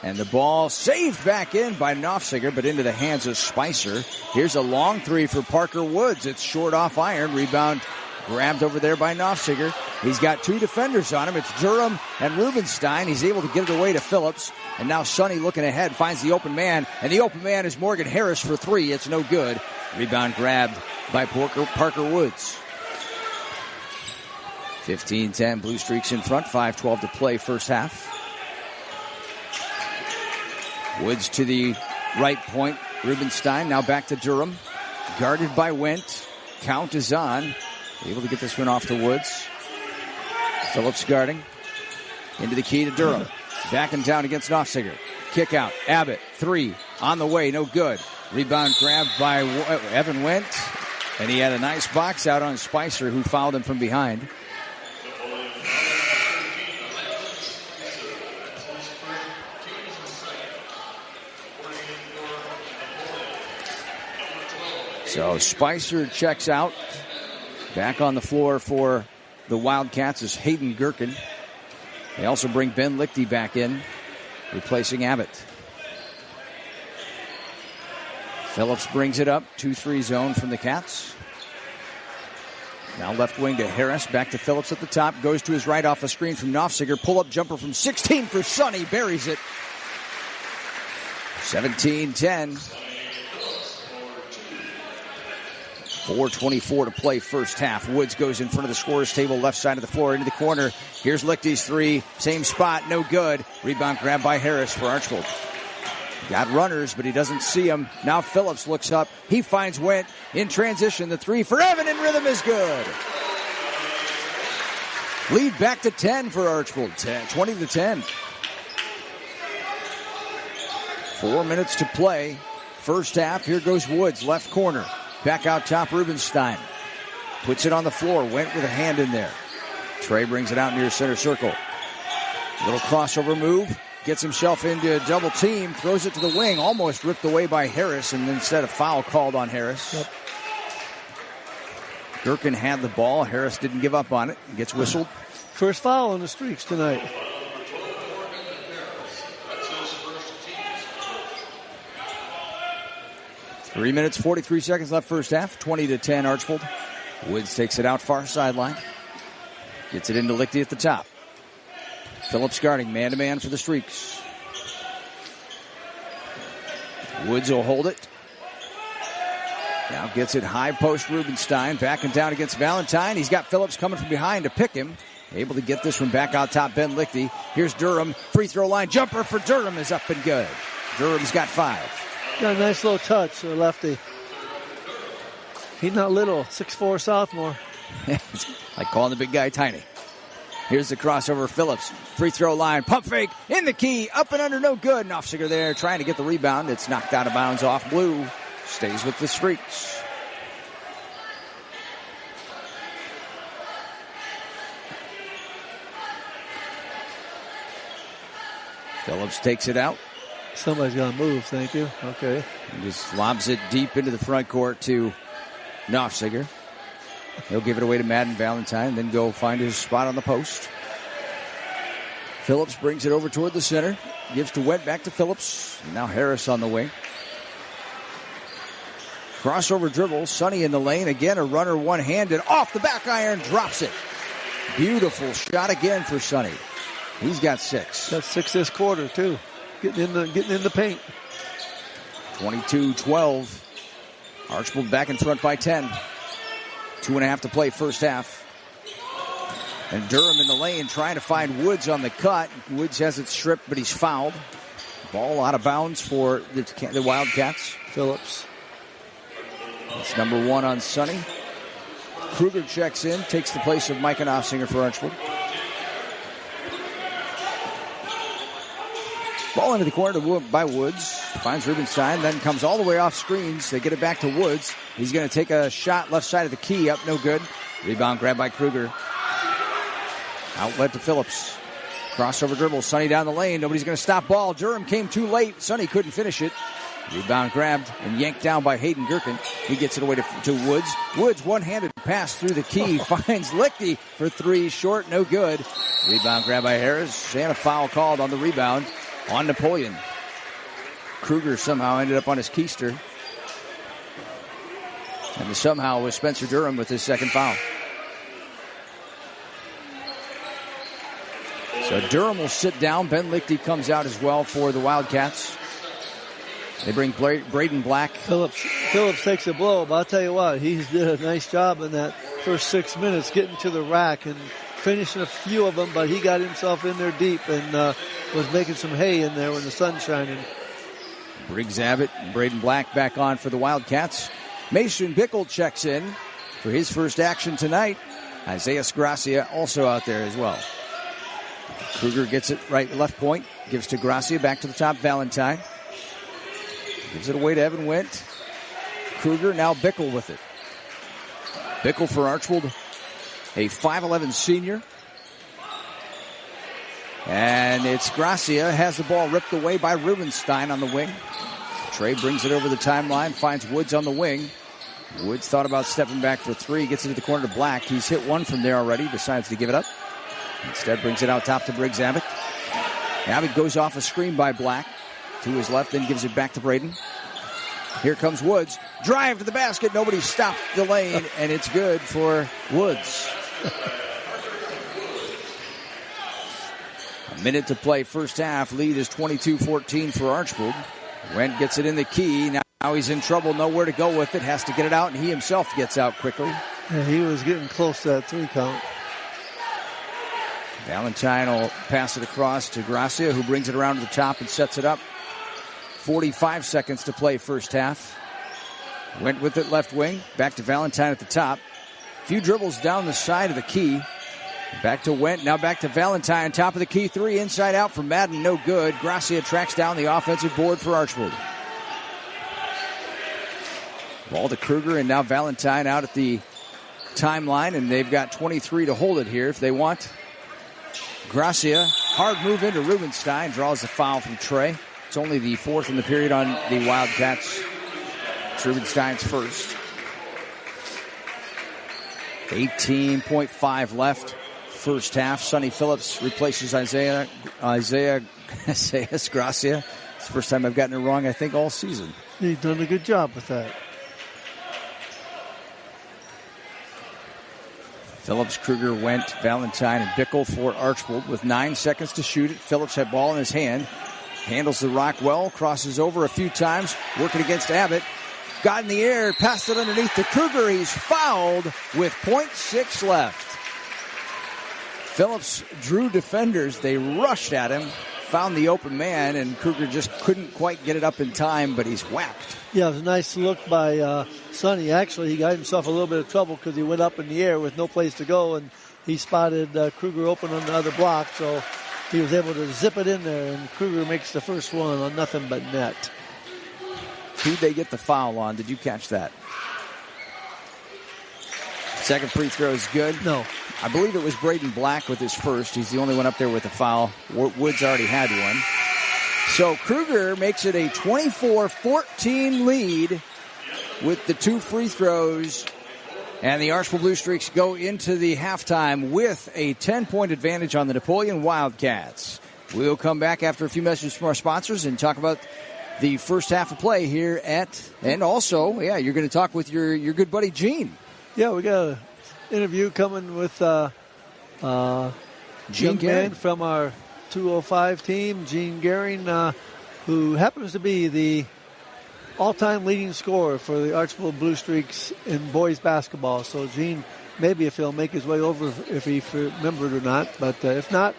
And the ball saved back in by Knopfsiger, but into the hands of Spicer. Here's a long three for Parker Woods. It's short off iron. Rebound grabbed over there by Knopfsiger. He's got 2 defenders on him. It's Durham and Rubenstein. He's able to get it away to Phillips. And now Sonny looking ahead, finds the open man. And the open man is Morgan Harris for 3. It's no good. Rebound grabbed by Parker Woods. 15-10, Blue Streaks in front. 5:12 to play first half. Woods to the right point. Rubenstein now back to Durham. Guarded by Went. Count is on. Able to get this one off to Woods. Phillips guarding. Into the key to Durham. Backing down against Knopfsiger. Kick out. Abbott. 3. On the way. No good. Rebound grabbed by Evan Went. And he had a nice box out on Spicer, who fouled him from behind. So Spicer checks out. Back on the floor for the Wildcats is Hayden Gherkin. They also bring Ben Lichty back in, replacing Abbott. Phillips brings it up. 2-3 zone from the Cats. Now left wing to Harris. Back to Phillips at the top. Goes to his right off a screen from Knopfsiger. Pull-up jumper from 16 for Sonny. Buries it. 17-10. 4:24 to play first half. Woods goes in front of the scorer's table, left side of the floor, into the corner. Here's Lichty's 3. Same spot, no good. Rebound grabbed by Harris for Archbold. Got runners, but he doesn't see them. Now Phillips looks up. He finds Went in transition. The 3 for Evan in rhythm is good. Lead back to 10 for Archbold. 20-10. 4 minutes to play. First half. Here goes Woods, left corner. Back out top, Rubenstein. Puts it on the floor. Went with a hand in there. Trey brings it out near center circle. Little crossover move. Gets himself into a double team. Throws it to the wing. Almost ripped away by Harris. And instead a foul called on Harris. Yep. Gherkin had the ball. Harris didn't give up on it. Gets whistled. First foul on the Streaks tonight. Three minutes, 43 seconds left first half. 20-10 Archbold. Woods takes it out far sideline. Gets it into Lichty at the top. Phillips guarding man-to-man for the Streaks. Woods will hold it. Now gets it high post Rubenstein. Backing down against Valentine. He's got Phillips coming from behind to pick him. Able to get this one back out top, Ben Lichty. Here's Durham. Free throw line jumper for Durham is up and good. Durham's got 5. Got a nice little touch, lefty. He's not little, 6'4" sophomore. Like calling the big guy tiny. Here's the crossover. Phillips, free throw line, pump fake, in the key, up and under, no good. Knopfsiger there trying to get the rebound. It's knocked out of bounds off Blue. Stays with the Streaks. Phillips takes it out. Somebody's going to move, thank you. Okay. And just lobs it deep into the front court to Knopfsiger. He'll give it away to Madden Valentine, then go find his spot on the post. Phillips brings it over toward the center. Gives to Went, back to Phillips. Now Harris on the wing. Crossover dribble. Sonny in the lane. Again, a runner one-handed. Off the back iron. Drops it. Beautiful shot again for Sonny. He's got 6. Got 6 this quarter, too. Getting in the paint. 22-12. Archbold back in front by 10. 2.5 to play first half. And Durham in the lane trying to find Woods on the cut. Woods has it stripped, but he's fouled. Ball out of bounds for the Wildcats. Phillips. That's number 1 on Sonny. Kruger checks in, takes the place of Micah Knopfsiger for Archbold. Ball into the corner by Woods. Finds Rubenstein, then comes all the way off screens. They get it back to Woods. He's going to take a shot left side of the key. Up, no good. Rebound grabbed by Kruger. Outlet to Phillips. Crossover dribble. Sonny down the lane. Nobody's going to stop ball. Durham came too late. Sonny couldn't finish it. Rebound grabbed and yanked down by Hayden Gherkin. He gets it away to Woods. Woods one-handed pass through the key. Finds Lichty for 3. Short, no good. Rebound grabbed by Harris. And a foul called on the rebound on Napoleon. Kruger somehow ended up on his keister. And the somehow was Spencer Durham with his second foul. So Durham will sit down. Ben Lichty comes out as well for the Wildcats. They bring Braden Black. Phillips takes a blow, but I'll tell you what, he did a nice job in that first 6 minutes getting to the rack and finishing a few of them, but he got himself in there deep and was making some hay in there when the sun's shining. Briggs Abbott and Braden Black back on for the Wildcats. Mason Bickle checks in for his first action tonight. Isaiah Gracia also out there as well. Kruger gets it left point, gives to Gracia, back to the top, Valentine. Gives it away to Evan Wendt. Kruger, now Bickle with it. Bickle for Archbold, a 5'11 senior. And it's Gracia, has the ball ripped away by Rubenstein on the wing. Trey brings it over the timeline, finds Woods on the wing. Woods thought about stepping back for 3, gets it to the corner to Black. He's hit 1 from there already, decides to give it up. Instead brings it out top to Briggs Abbott. Abbott goes off a screen by Black to his left, then gives it back to Braden. Here comes Woods. Drive to the basket. Nobody stopped the lane, and it's good for Woods. A minute to play first half. Lead is 22-14 for Archbold. Wendt gets it in the key. Now he's in trouble. Nowhere to go with it. Has to get it out, and he himself gets out quickly. Yeah, he was getting close to that 3 count. Valentine will pass it across to Gracia, who brings it around to the top and sets it up. 45 seconds to play first half. Went with it left wing. Back to Valentine at the top. A few dribbles down the side of the key. Back to Wendt. Now back to Valentine. Top of the key. 3 inside out for Madden. No good. Gracia tracks down the offensive board for Archbold. Ball to Kruger, and now Valentine out at the timeline, and they've got 23 to hold it here if they want. Gracia, hard move into Rubenstein, draws the foul from Trey. It's only the 4th in the period on the Wildcats. It's Rubenstein's first. 18.5 left. First half. Sonny Phillips replaces Isaiah Gracia. It's the first time I've gotten it wrong, I think, all season. He's done a good job with that. Phillips, Kruger, Wendt, Valentine, and Bickle for Archbold with 9 seconds to shoot it. Phillips had ball in his hand. Handles the rock well. Crosses over a few times. Working against Abbott. Got in the air. Passed it underneath to Kruger. He's fouled with 0.6 left. Phillips drew defenders. They rushed at him. Found the open man, and Kruger just couldn't quite get it up in time, but he's whacked. Yeah, it was a nice look by Sonny. Actually, he got himself a little bit of trouble because he went up in the air with no place to go, and he spotted Kruger open on the other block, so he was able to zip it in there, and Kruger makes the first one on nothing but net. Who'd they get the foul on? Did you catch that? Second free throw is good. No. I believe it was Braden Black with his first. He's the only one up there with a foul. Woods already had one. So Kruger makes it a 24-14 lead with the 2 free throws. And the Archbold Blue Streaks go into the halftime with a 10-point advantage on the Napoleon Wildcats. We'll come back after a few messages from our sponsors and talk about the first half of play here and also, you're going to talk with your good buddy Gene. Yeah, we got an interview coming with Gene man from our 205 team, Gene Gehring, who happens to be the all-time leading scorer for the Archbold Blue Streaks in boys basketball. So Gene, maybe if he'll make his way over, if he remembered or not, but if not,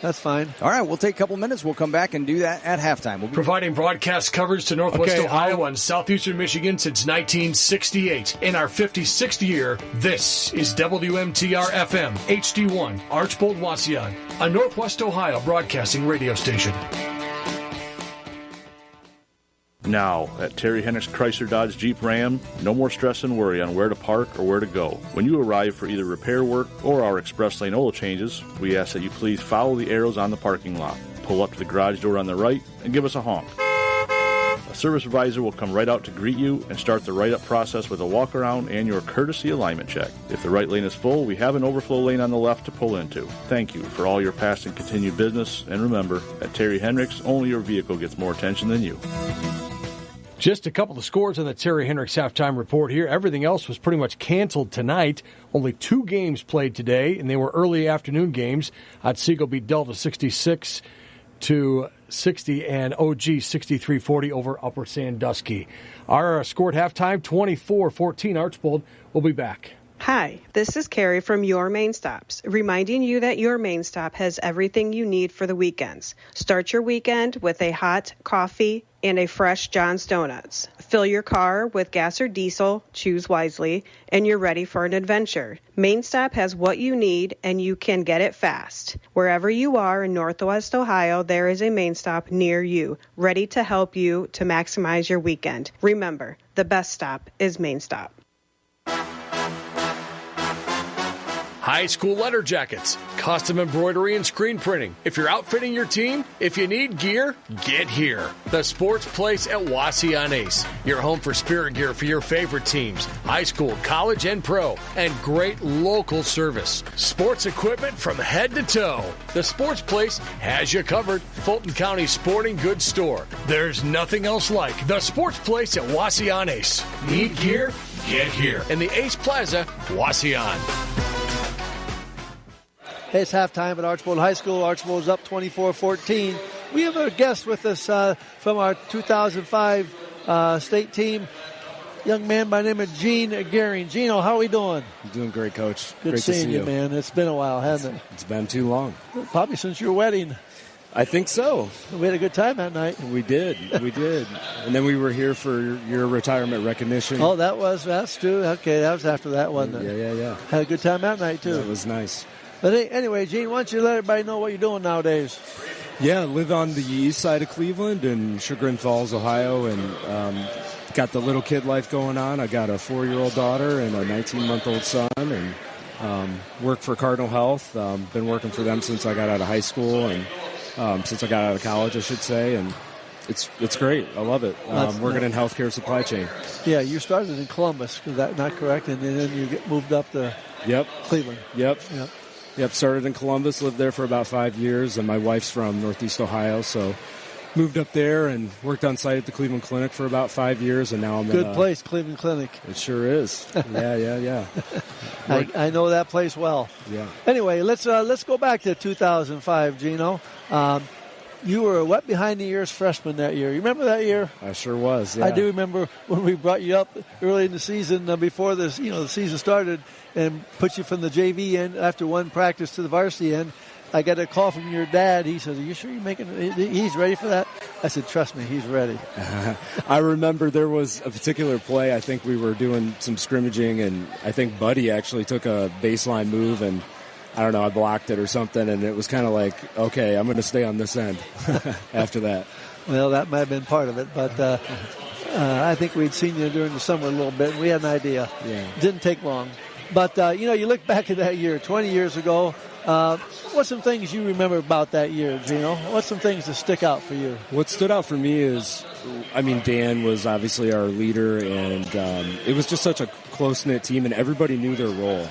that's fine. All right, we'll take a couple minutes. We'll come back and do that at halftime. Providing broadcast coverage to Northwest Ohio and southeastern Michigan since 1968. In our 56th year, this is WMTR FM, HD1, Archbold Wauseon, a Northwest Ohio broadcasting radio station. Now, at Terry Henricks Chrysler Dodge Jeep Ram, no more stress and worry on where to park or where to go. When you arrive for either repair work or our express lane oil changes, we ask that you please follow the arrows on the parking lot, pull up to the garage door on the right, and give us a honk. A service advisor will come right out to greet you and start the write-up process with a walk-around and your courtesy alignment check. If the right lane is full, we have an overflow lane on the left to pull into. Thank you for all your past and continued business, and remember, at Terry Henricks, only your vehicle gets more attention than you. Just a couple of scores on the Terry Henricks halftime report here. Everything else was pretty much canceled tonight. Only 2 games played today, and they were early afternoon games. Otsego beat Delta 66-60 and OG 63-40 over Upper Sandusky. Our score at halftime, 24-14 Archbold. We'll be back. Hi, this is Carrie from Your Main Stops, reminding you that Your Main Stop has everything you need for the weekends. Start your weekend with a hot coffee and a fresh John's Donuts. Fill your car with gas or diesel, choose wisely, and you're ready for an adventure. Main Stop has what you need, and you can get it fast. Wherever you are in Northwest Ohio, there is a Main Stop near you, ready to help you to maximize your weekend. Remember, the best stop is Main Stop. High school letter jackets, custom embroidery and screen printing. If you're outfitting your team, if you need gear, get here. The Sports Place at Wauseon Ace. Your home for spirit gear for your favorite teams, high school, college, and pro, and great local service. Sports equipment from head to toe. The Sports Place has you covered. Fulton County sporting goods store. There's nothing else like the Sports Place at Wauseon Ace. Need gear? Get here. In the Ace Plaza, Wauseon. Hey, it's halftime at Archbold High School. Archbold's up 24-14. We have a guest with us from our 2005 state team. Young man by the name of Gene Gehring. Gino, how are we doing? Doing great, Coach. Good great seeing to see you, man. It's been a while, hasn't it? It's been too long. Probably since your wedding. I think so. We had a good time that night. We did. And then we were here for your retirement recognition. Oh, that's true. Okay, that was after that one. Yeah. Had a good time that night, too. That was nice. But anyway, Gene, why don't you let everybody know what you're doing nowadays? Yeah, I live on the east side of Cleveland in Chagrin Falls, Ohio, and got the little kid life going on. I got a 4-year-old daughter and a 19-month-old son, and work for Cardinal Health. Been working for them since I got out of high school and since I got out of college, I should say, and it's great. I love it. Working in healthcare supply chain. Yeah, you started in Columbus, is that not correct? And then you moved up to Cleveland. Yep, started in Columbus, lived there for about 5 years, and my wife's from Northeast Ohio, so moved up there and worked on site at the Cleveland Clinic for about 5 years, and now I'm Good place, Cleveland Clinic. It sure is. Yeah. I know that place well. Yeah. Anyway, let's go back to 2005, Gino. You were a wet behind the ears freshman that year. You remember that year? I sure was. Yeah. I do remember when we brought you up early in the season before this, the season started, and put you from the JV end after one practice to the varsity end. I got a call from your dad. He says, "Are you sure you're making? He's ready for that?" I said, "Trust me, he's ready." I remember there was a particular play. I think we were doing some scrimmaging, and I think Buddy actually took a baseline move and I don't know, I blocked it or something, and it was kind of like, okay, I'm going to stay on this end after that. Well, that might have been part of it, but I think we'd seen you during the summer a little bit, and we had an idea. Yeah. Didn't take long. But, you look back at that year, 20 years ago, what's some things you remember about that year, Gino? What's some things that stick out for you? What stood out for me is, Dan was obviously our leader, and it was just such a close-knit team, and everybody knew their role.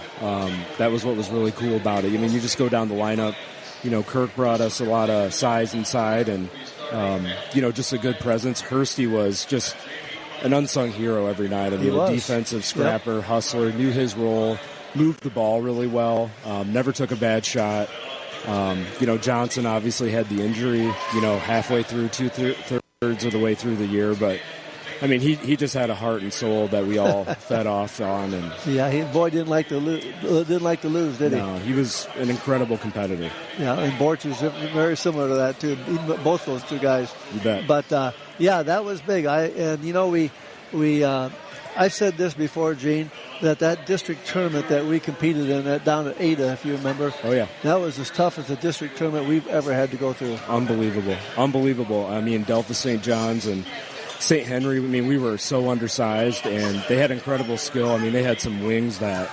That was what was really cool about it. You just go down the lineup. Kirk brought us a lot of size inside, and just a good presence. Hursty was just an unsung hero every night. A defensive scrapper, hustler, knew his role, moved the ball really well, never took a bad shot. Johnson obviously had the injury, halfway through, two-thirds of the way through the year, but he just had a heart and soul that we all fed off on, and didn't like to lose, did he? No, he was an incredible competitor. Yeah, and Borch was very similar to that too. Both those two guys. You bet. But that was big. I've said this before, Gene, that district tournament that we competed in down at Ada, if you remember. Oh yeah, that was as tough as a district tournament we've ever had to go through. Unbelievable. Delta St. John's and St. Henry, we were so undersized, and they had incredible skill. They had some wings that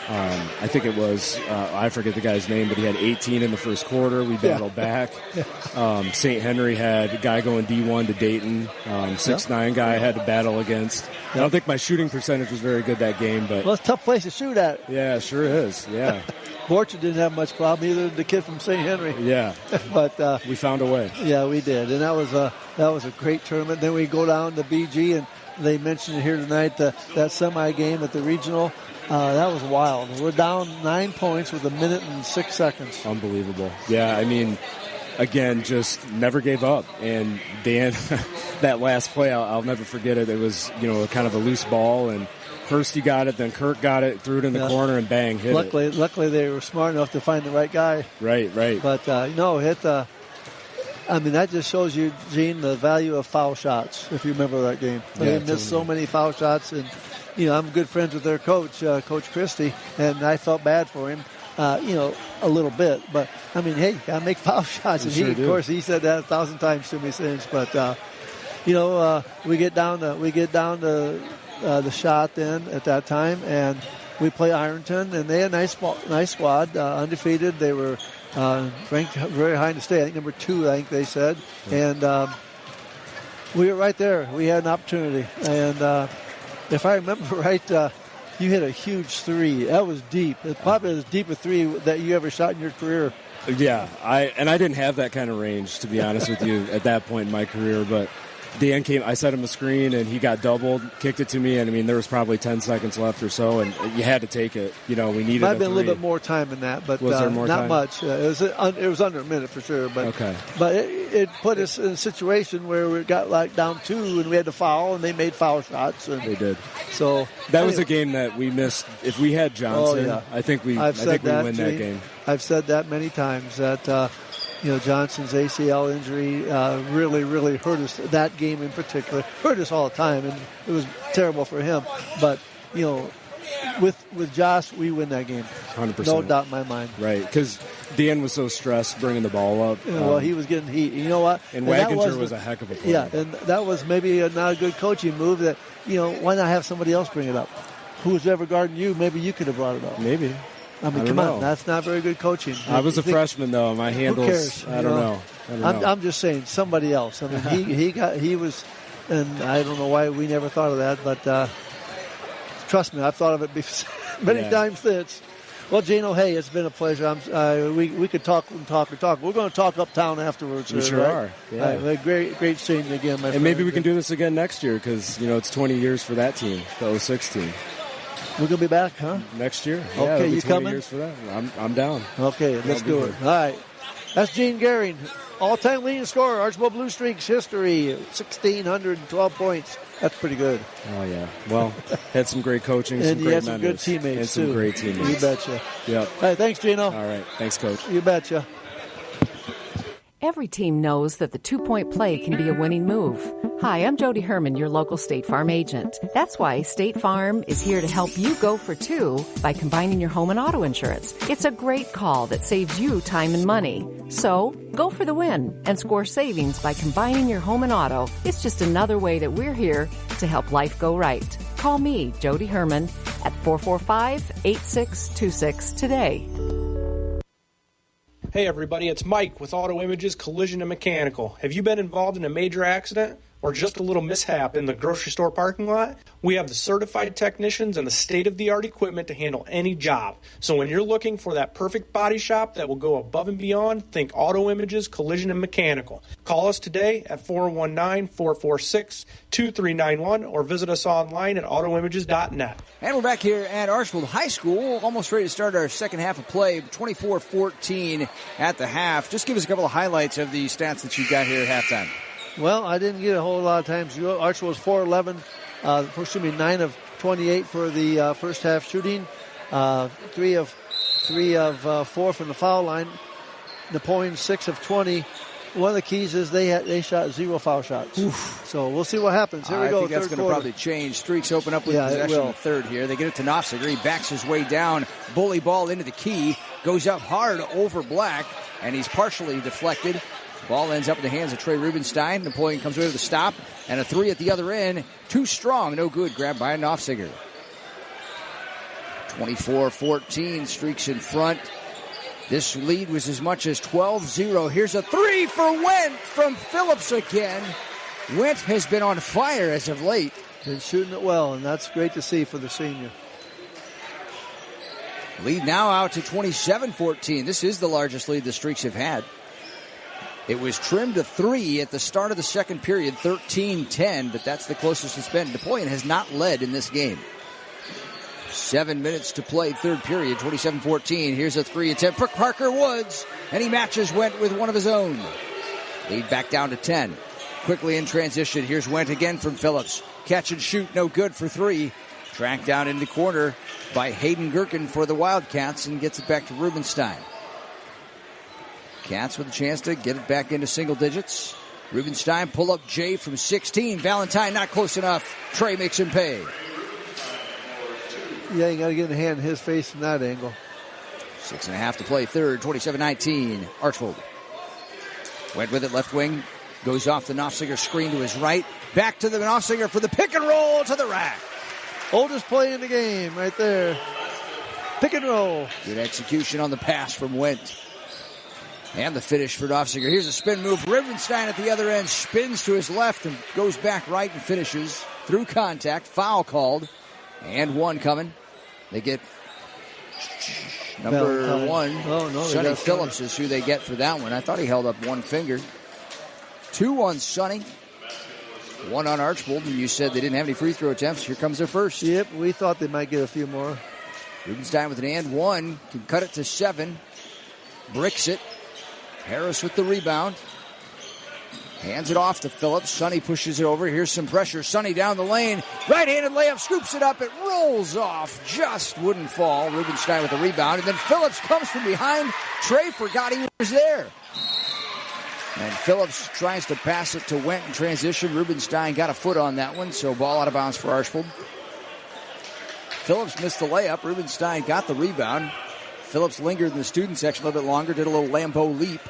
I think it was, I forget the guy's name, but he had 18 in the first quarter. We battled back. St. Henry had a guy going D1 to Dayton, 6'9" guy I had to battle against. I don't think my shooting percentage was very good that game, but it's a tough place to shoot at. Yeah, it sure is. Yeah. Borchard didn't have much problem, either did the kid from St. Henry. Yeah. But we found a way. Yeah, we did. And that was a great tournament. Then we go down to BG, and they mentioned it here tonight, that semi game at the regional. That was wild. We're down 9 points with 1 minute and 6 seconds. Unbelievable. Yeah, again, just never gave up. And Dan, that last play, I'll never forget it. It was, kind of a loose ball, and Hursty got it, then Kirk got it, threw it in the corner, and bang, hit it. Luckily, they were smart enough to find the right guy. Right. But, that just shows you, Gene, the value of foul shots, if you remember that game. They missed so many foul shots, and, I'm good friends with their coach, Coach Christie, and I felt bad for him, a little bit. But, hey, gotta make foul shots. And of course, he said that 1,000 times to me since. But, we get down to the shot then at that time, and we play Ironton, and they had a nice squad, undefeated. They were ranked very high in the state. I think number 2, I think they said. And we were right there. We had an opportunity. And if I remember right, you hit a huge 3. That was deep. It's probably as deep a 3 that you ever shot in your career. Yeah, I didn't have that kind of range, to be honest with you, at that point in my career, but Dan came, I set him a screen, and he got doubled, kicked it to me, and there was probably 10 seconds left or so, and you had to take it. We needed might have been a little bit more time than that, but was there more not time? Much. It was under a minute for sure, but okay. But it put us in a situation where we got down 2, and we had to foul, and they made foul shots. And they did. So that was a game that we missed. If we had Johnson, I think we win that game. I've said that many times that. Johnson's ACL injury really, really hurt us. That game in particular hurt us all the time, and it was terrible for him. But with Josh, we win that game. 100%. No doubt in my mind. Right, because Dan was so stressed bringing the ball up. He was getting heat. You know what? And Waginger was a heck of a player. Yeah, and that was maybe not a good coaching move. That why not have somebody else bring it up? Who's ever guarding you? Maybe you could have brought it up. Maybe. Come on, that's not very good coaching. I was a freshman though. My handles. Who cares? I don't know. I'm just saying somebody else. He was, and I don't know why we never thought of that, but trust me, I've thought of it many times since. Well, Gino, hey, it's been a pleasure. We could talk and talk and talk. We're going to talk uptown afterwards. We sure are. Yeah. Great seeing you again, my friend. And maybe we can do this again next year because it's 20 years for that team, the 06 team. We're going to be back, huh? Next year. Okay, you coming? Years for that. I'm down. Okay, let's do it. All right. That's Gene Gehring, all-time leading scorer, Archbold Blue Streaks history, 1,612 points. That's pretty good. Oh, yeah. Well, had some great coaching, and some great had some good teammates, and some great teammates. You betcha. Yep. All right, thanks, Gino. All right. Thanks, Coach. You betcha. Every team knows that the 2-point play can be a winning move. Hi, I'm Jody Herman, your local State Farm agent. That's why State Farm is here to help you go for 2 by combining your home and auto insurance. It's a great call that saves you time and money. So, go for the win and score savings by combining your home and auto. It's just another way that we're here to help life go right. Call me, Jody Herman, at 445-8626 today. Hey everybody, it's Mike with Auto Images Collision and Mechanical. Have you been involved in a major accident or just a little mishap in the grocery store parking lot? We have the certified technicians and the state-of-the-art equipment to handle any job. So when you're looking for that perfect body shop that will go above and beyond, think Auto Images Collision and Mechanical. Call us today at 419-446-2391 or visit us online at autoimages.net. And we're back here at Archbold High School, almost ready to start our second half of play, 24-14 at the half. Just give us a couple of highlights of the stats that you got here at halftime. Well, I didn't get a whole lot of times. Archbold was 4-11, 9 of 28 for the first half shooting, 3 of 4 from the foul line. Napoleon 6 of 20. One of the keys is they shot 0 foul shots. Oof. So we'll see what happens. Here we go. I think that's going to probably change. Streaks open up with possession in the third here. They get it to Knopfsiger. He backs his way down. Bully ball into the key. Goes up hard over Black, and he's partially deflected. Ball ends up in the hands of Trey Rubenstein. Napoleon comes away with a stop, and a 3 at the other end. Too strong, no good. Grabbed by Knopfsiger. 24-14, Streaks in front. This lead was as much as 12-0. Here's a 3 for Wendt from Phillips again. Wendt has been on fire as of late. Been shooting it well, and that's great to see for the senior. Lead now out to 27-14. This is the largest lead the Streaks have had. It was trimmed to 3 at the start of the second period, 13-10, but that's the closest it's been. Napoleon has not led in this game. 7 minutes to play, third period, 27-14. Here's a 3 attempt for Parker Woods, and he matches Wendt with one of his own. Lead back down to 10. Quickly in transition, here's Wendt again from Phillips. Catch and shoot, no good for 3. Tracked down in the corner by Hayden Gherkin for the Wildcats, and gets it back to Rubenstein. Cats with a chance to get it back into single digits. Rubenstein pull up Jay from 16. Valentine not close enough. Trey makes him pay. Yeah, you got to get a hand in his face from that angle. 6.5 to play, third, 27-19. Archbold. Went with it, left wing. Goes off the Knopfsiger screen to his right. Back to the Knopfsiger for the pick and roll to the rack. Oldest play in the game right there. Pick and roll. Good execution on the pass from Wendt. And the finish for Knopfsiger. Here's a spin move. Rubenstein at the other end spins to his left and goes back right and finishes through contact. Foul called. And one coming. They get number 1. Oh, no, Sonny Phillips is who they get for that one. I thought he held up one finger. 2 on Sonny. 1 on Archbold. And you said they didn't have any free throw attempts. Here comes their first. Yep, we thought they might get a few more. Rubenstein with an and 1. Can cut it to 7. Bricks it. Harris with the rebound. Hands it off to Phillips. Sonny pushes it over. Here's some pressure. Sonny down the lane. Right-handed layup. Scoops it up. It rolls off. Just wouldn't fall. Rubenstein with the rebound. And then Phillips comes from behind. Trey forgot he was there. And Phillips tries to pass it to Wendt in transition. Rubenstein got a foot on that one. So ball out of bounds for Archbold. Phillips missed the layup. Rubenstein got the rebound. Phillips lingered in the student section a little bit longer. Did a little Lambeau leap.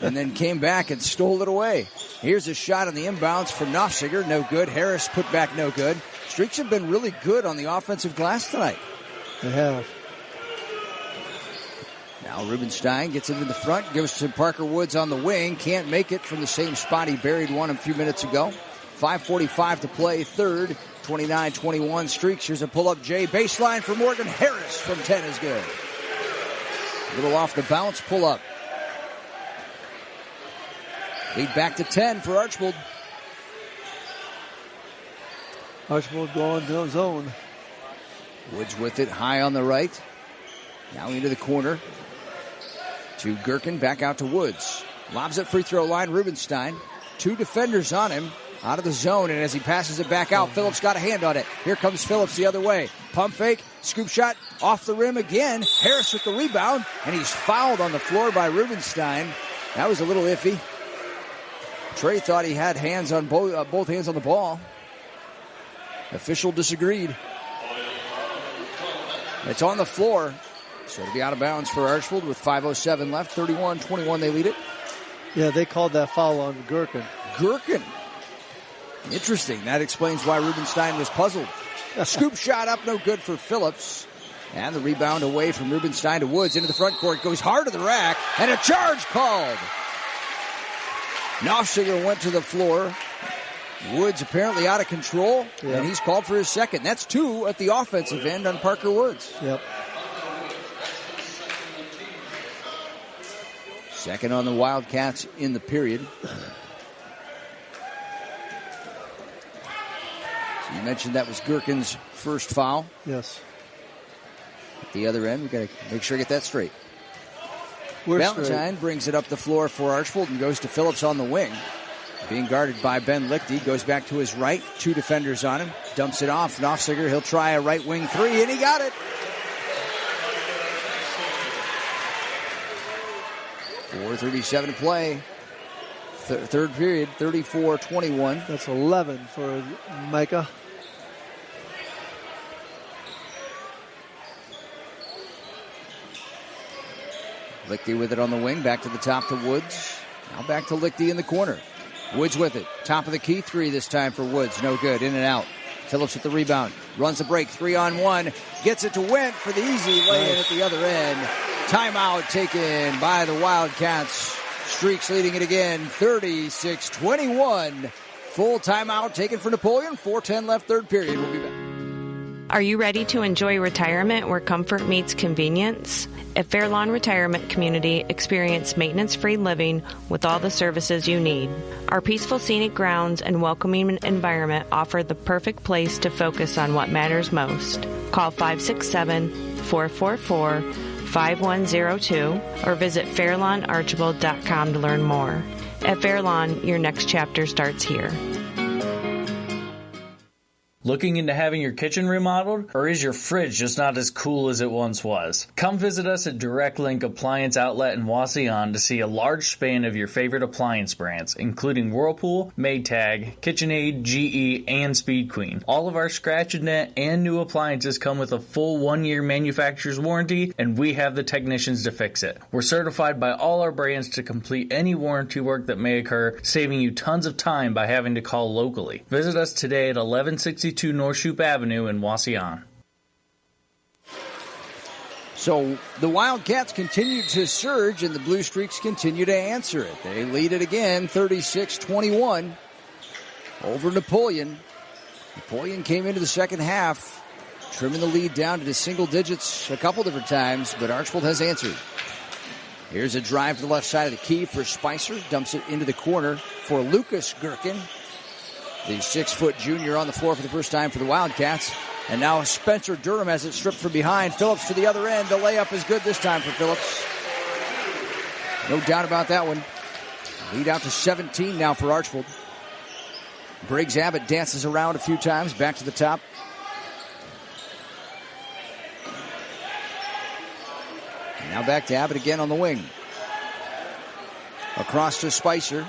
And then came back and stole it away. Here's a shot on the inbounds from Knopfsiger. No good. Harris put back no good. Streaks have been really good on the offensive glass tonight. They have. Now Rubenstein gets into the front. Gives to Parker Woods on the wing. Can't make it from the same spot he buried one a few minutes ago. 5:45 to play. Third. 29-21 Streaks. Here's a pull-up J. Baseline for Morgan. Harris from 10 is good. A little off the bounce pull-up. Lead back to 10 for Archbold. Archbold going to his own. Woods with it, high on the right. Now into the corner. To Gherkin, back out to Woods. Lobs it, free throw line, Rubenstein. 2 defenders on him, out of the zone, and as he passes it back out, Phillips got a hand on it. Here comes Phillips the other way. Pump fake, scoop shot, off the rim again. Harris with the rebound, and he's fouled on the floor by Rubenstein. That was a little iffy. Trey thought he had hands on both hands on the ball. Official disagreed. It's on the floor. So it'll be out of bounds for Archbold with 5:07 left. 31-21, they lead it. Yeah, they called that foul on Gherkin. Gherkin. Interesting. That explains why Rubenstein was puzzled. A scoop shot up, no good for Phillips. And the rebound away from Rubenstein to Woods into the front court. Goes hard to the rack. And a charge called. Knopfsinger went to the floor. Woods apparently out of control. Yep. And he's called for his second. That's 2 at the offensive end on Parker Woods. Yep. Second on the Wildcats in the period. So you mentioned that was Gherkin's first foul. Yes. At the other end, we've got to make sure to get that straight. We're Valentine straight. Brings it up the floor for Archbold and goes to Phillips on the wing. Being guarded by Ben Lichty. Goes back to his right. 2 defenders on him. Dumps it off. Knopfsinger, he'll try a right wing 3, and he got it. 4:37 to play. Third period, 34-21. That's 11 for Micah. Lichty with it on the wing. Back to the top to Woods. Now back to Lichty in the corner. Woods with it. Top of the key, 3 this time for Woods. No good. In and out. Phillips with the rebound. Runs the break. 3-on-1. Gets it to Wendt for the easy lay-in at the other end. Timeout taken by the Wildcats. Streaks leading it again. 36-21. Full timeout taken for Napoleon. 4:10 left, third period. We'll be back. Are you ready to enjoy retirement where comfort meets convenience? At Fair Lawn Retirement Community, experience maintenance-free living with all the services you need. Our peaceful scenic grounds and welcoming environment offer the perfect place to focus on what matters most. Call 567-444-5102 or visit fairlawnarchbold.com to learn more. At Fair Lawn, your next chapter starts here. Looking into having your kitchen remodeled? Or is your fridge just not as cool as it once was? Come visit us at Direct Link Appliance Outlet in Wauseon to see a large span of your favorite appliance brands, including Whirlpool, Maytag, KitchenAid, GE, and Speed Queen. All of our scratch and dent and new appliances come with a full 1-year manufacturer's warranty, and we have the technicians to fix it. We're certified by all our brands to complete any warranty work that may occur, saving you tons of time by having to call locally. Visit us today at 1162 North Shoup Avenue in Wauseon. So the Wildcats continue to surge, and the Blue Streaks continue to answer it. They lead it again, 36-21 over Napoleon. Napoleon came into the second half, trimming the lead down to the single digits a couple different times, but Archbold has answered. Here's a drive to the left side of the key for Spicer. Dumps it into the corner for Lucas Gherkin. The 6-foot junior on the floor for the first time for the Wildcats. And now Spencer Durham has it stripped from behind. Phillips to the other end. The layup is good this time for Phillips. No doubt about that one. Lead out to 17 now for Archbold. Briggs Abbott dances around a few times. Back to the top. Now back to Abbott again on the wing. Across to Spicer.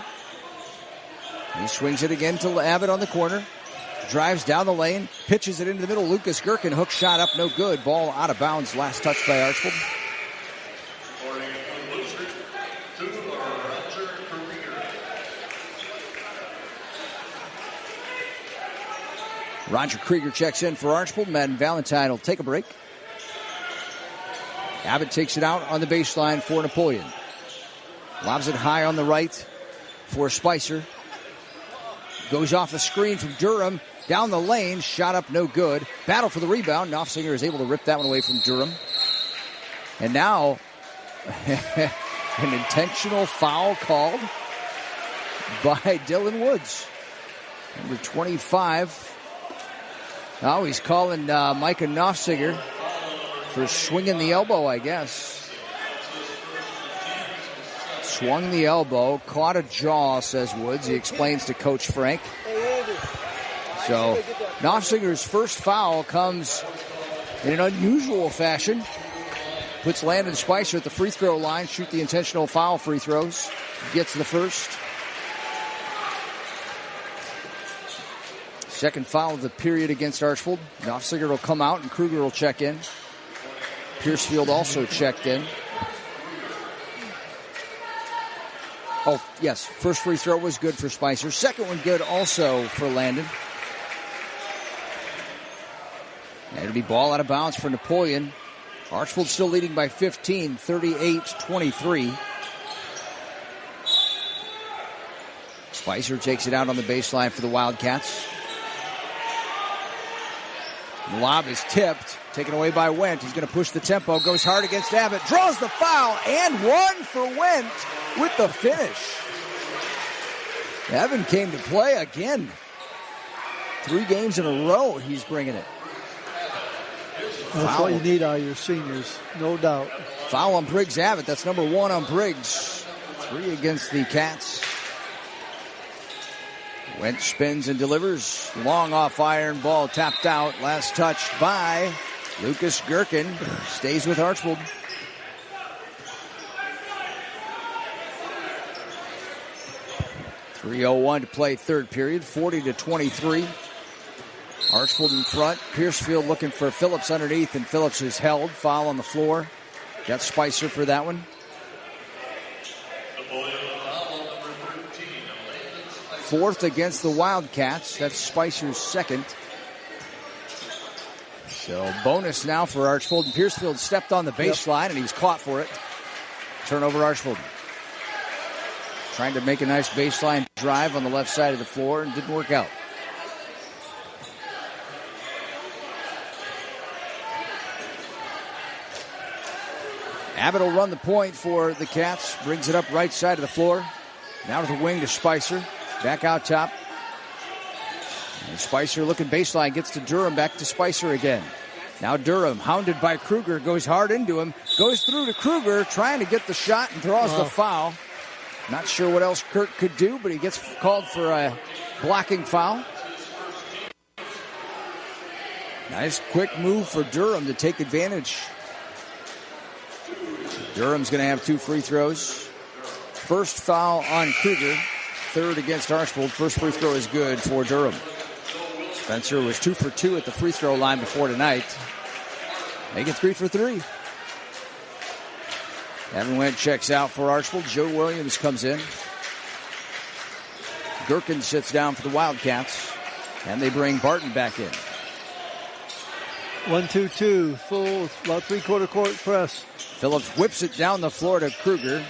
He swings it again to Abbott on the corner. Drives down the lane. Pitches it into the middle. Lucas Gherkin. Hook shot up. No good. Ball out of bounds. Last touch by Archbold. Roger Krieger checks in for Archbold. Madden Valentine will take a break. Abbott takes it out on the baseline for Napoleon. Lobs it high on the right for Spicer. Goes off a screen from Durham. Down the lane. Shot up, no good. Battle for the rebound. Knopfsinger is able to rip that one away from Durham. And now, an intentional foul called by Dylan Woods. Number 25. Now he's calling Micah Knopfsinger for swinging the elbow, I guess. Swung the elbow, caught a jaw, says Woods. He explains to Coach Frank. So Knopfsinger's first foul comes in an unusual fashion. Puts Landon Spicer at the free throw line, shoot the intentional foul free throws. gets the first. Second foul of the period against Archbold. Knopfsiger will come out and Kruger will check in. Piercefield also checked in. Oh, yes, first free throw was good for Spicer. Second one good also for Landon. And it'll be ball out of bounds for Napoleon. Archbold still leading by 15, 38-23. Spicer takes it out on the baseline for the Wildcats. The lob is tipped, taken away by Wendt. He's going to push the tempo, goes hard against Abbott, draws the foul, and one for Wendt with the finish. Evan came to play again. 3 games in a row, he's bringing it. That's what you need out of your seniors, no doubt. Foul on Briggs Abbott. That's number 1 on Briggs. 3 against the Cats. Wendt spins and delivers. Long off iron, ball tapped out. Last touch by Lucas Gherkin. Stays with Archbold. .301 to play third period. 40-23. Archbold in front. Piercefield looking for Phillips underneath, and Phillips is held. Foul on the floor. Got Spicer for that one. Fourth against the Wildcats. That's Spicer's second. So bonus now for Archbold. And Piercefield stepped on the baseline, and he was caught for it. Turnover Archbold. Trying to make a nice baseline drive on the left side of the floor, and didn't work out. Abbott will run the point for the Cats. Brings it up right side of the floor. Now to the wing to Spicer. Back out top. And Spicer looking baseline. Gets to Durham. Back to Spicer again. Now Durham, hounded by Kruger, goes hard into him. Goes through to Kruger, trying to get the shot and draws the foul. Not sure what else Kurt could do, but he gets called for a blocking foul. Nice quick move for Durham to take advantage. Durham's going to have 2 free throws. First foul on Kruger. Third against Archbold. First free throw is good for Durham. Spencer was 2 for 2 at the free throw line before tonight. Making 3 for 3. Evan Wendt checks out for Archbold. Joe Williams comes in. Gherkin sits down for the Wildcats. And they bring Barton back in. 1-2-2. Full, about 3/4 court press. Phillips whips it down the floor to Kruger.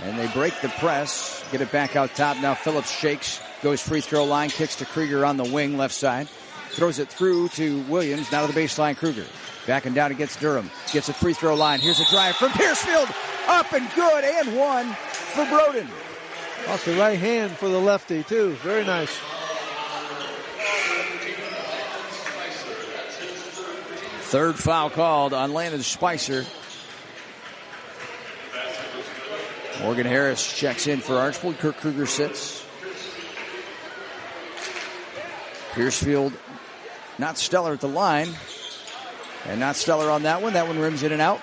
And they break the press. Get it back out top. Now Phillips shakes. Goes free throw line. Kicks to Kruger on the wing left side. Throws it through to Williams. Now to the baseline, Kruger. Back and down against Durham. Gets a free throw line. Here's a drive from Piercefield. Up and good. And one for Broden. Off the right hand for the lefty, too. Very nice. Third foul called on Landon Spicer. Morgan Harris checks in for Archbold. Kirk Kruger sits. Piercefield not stellar at the line. And not stellar on that one. That one rims in and out.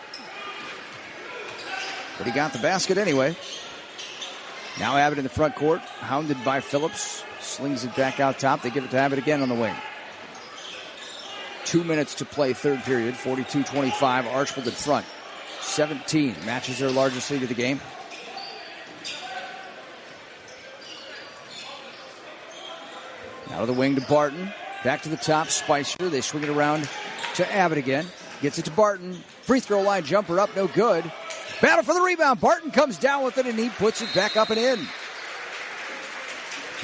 But he got the basket anyway. Now Abbott in the front court. Hounded by Phillips. Slings it back out top. They give it to Abbott again on the wing. 2 minutes to play third period. 42-25. Archbold in front. 17. Matches their largest lead of the game. Now to the wing to Barton. Back to the top. Spicer. They swing it around to Abbott again. Gets it to Barton. Free throw line jumper up. No good. Battle for the rebound. Barton comes down with it and he puts it back up and in.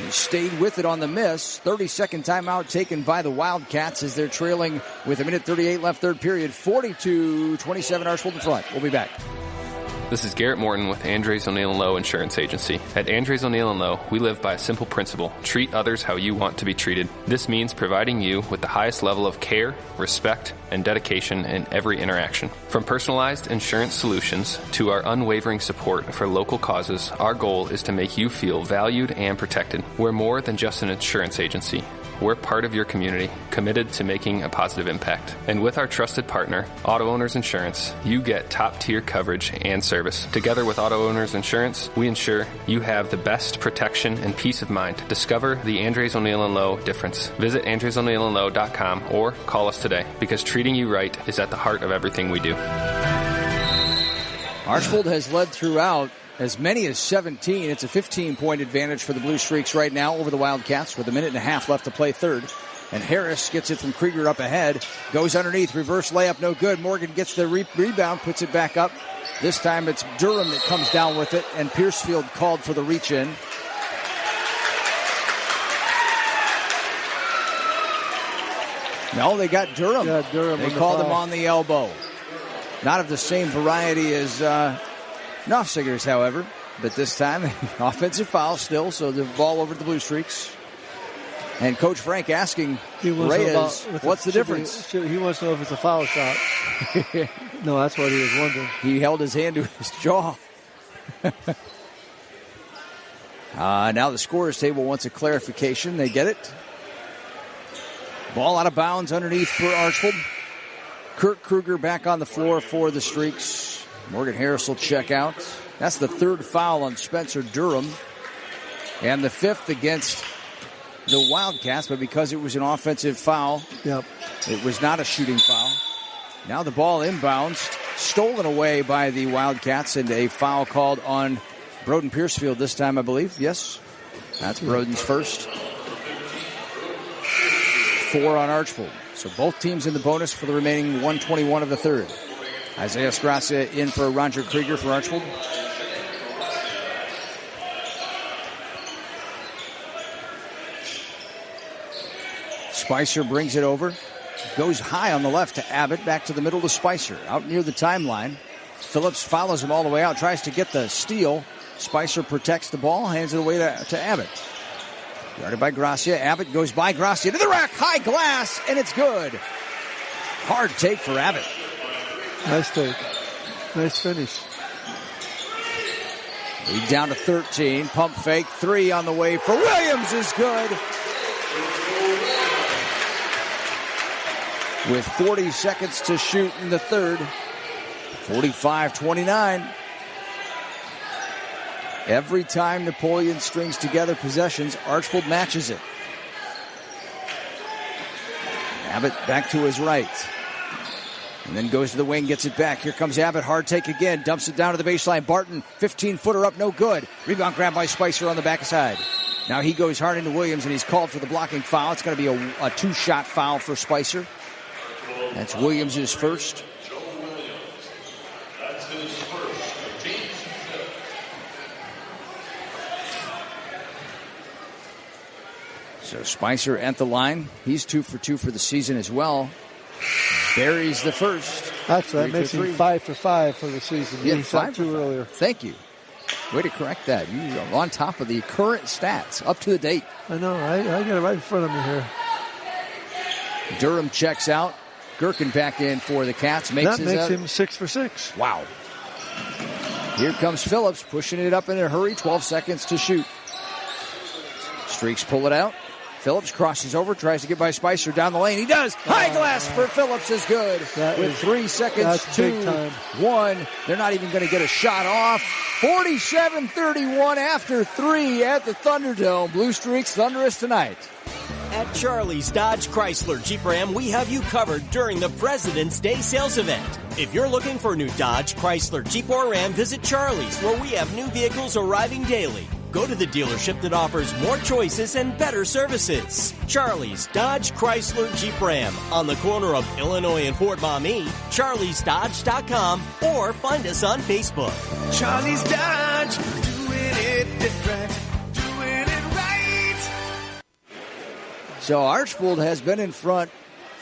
He stayed with it on the miss. 30-second timeout taken by the Wildcats as they're trailing with 1:38 left third period. 42-27 Archbold in front. We'll be back. This is Garrett Morton with Andres O'Neill & Lowe Insurance Agency. At Andres O'Neill & Lowe, we live by a simple principle: treat others how you want to be treated. This means providing you with the highest level of care, respect, and dedication in every interaction. From personalized insurance solutions to our unwavering support for local causes, our goal is to make you feel valued and protected. We're more than just an insurance agency. we're part of your community, committed to making a positive impact. And with our trusted partner, Auto Owners Insurance, you get top-tier coverage and service. Together with Auto Owners Insurance, we ensure you have the best protection and peace of mind. Discover the Andres O'Neill & Lowe difference. Visit andreso'neillandlowe.com or call us today, because treating you right is at the heart of everything we do. Archbold has led throughout as many as 17. It's a 15-point advantage for the Blue Streaks right now over the Wildcats with a minute and a half left to play third. And Harris gets it from Krieger up ahead. Goes underneath. Reverse layup, no good. Morgan gets the rebound, puts it back up. This time it's Durham that comes down with it, and Piercefield called for the reach-in. No, they got Durham. Yeah, Durham. They called him on the elbow. Not of the same variety as Knopfsinger's, however. But this time, offensive foul still, so the ball over to the Blue Streaks. And Coach Frank asking Reyes, what's the difference? He wants to know if it's a foul shot. No, that's what he was wondering. He held his hand to his jaw. Now the scorer's table wants a clarification. They get it. Ball out of bounds underneath for Archbold. Kurt Kruger back on the floor for the Streaks. Morgan Harris will check out. That's the third foul on Spencer Durham. And the fifth against the Wildcats, but because it was an offensive foul, it was not a shooting foul. Now the ball inbounds, stolen away by the Wildcats, and a foul called on Broden Piercefield this time, I believe. Yes, that's Broden's first. 4 on Archbold. So both teams in the bonus for the remaining 121 of the third. Isaiah Strasse in for Roger Krieger for Archbold. Spicer brings it over. Goes high on the left to Abbott. Back to the middle to Spicer. Out near the timeline. Phillips follows him all the way out. Tries to get the steal. Spicer protects the ball. Hands it away to Abbott. Guarded by Gracia. Abbott goes by Gracia to the rack. High glass. And it's good. Hard take for Abbott. Nice take. Nice finish. Lead down to 13. Pump fake. 3 on the way for Williams is good. With 40 seconds to shoot in the third. 45-29. Every time Napoleon strings together possessions, Archbold matches it. Abbott back to his right. And then goes to the wing, gets it back. Here comes Abbott, hard take again. Dumps it down to the baseline. Barton, 15-footer up, no good. Rebound grab by Spicer on the backside. Now he goes hard into Williams, and he's called for the blocking foul. It's going to be a 2-shot foul for Spicer. That's Williams' first. So Spicer at the line. He's 2 for 2 for the season as well. Buries the first. Actually, that makes him 5 for 5 for the season. Yeah, he shot 2 earlier. Thank you. Way to correct that. You are on top of the current stats, up to the date. I know. I got it right in front of me here. Durham checks out. Gherkin back in for the Cats. That makes him 6 for 6. Wow. Here comes Phillips, pushing it up in a hurry. 12 seconds to shoot. Streaks pull it out. Phillips crosses over, tries to get by Spicer down the lane. He does. High glass for Phillips is good. With 3 seconds to 1. They're not even going to get a shot off. 47-31 after 3 at the Thunderdome. Blue Streaks thunderous tonight. At Charlie's Dodge Chrysler Jeep Ram, we have you covered during the President's Day sales event. If you're looking for a new Dodge, Chrysler, Jeep, or Ram, visit Charlie's, where we have new vehicles arriving daily. Go to the dealership that offers more choices and better services. Charlie's Dodge Chrysler Jeep Ram on the corner of Illinois and Fort Maumee, charliesdodge.com, or find us on Facebook. Charlie's Dodge, doing it different, doing it right. So Archbold has been in front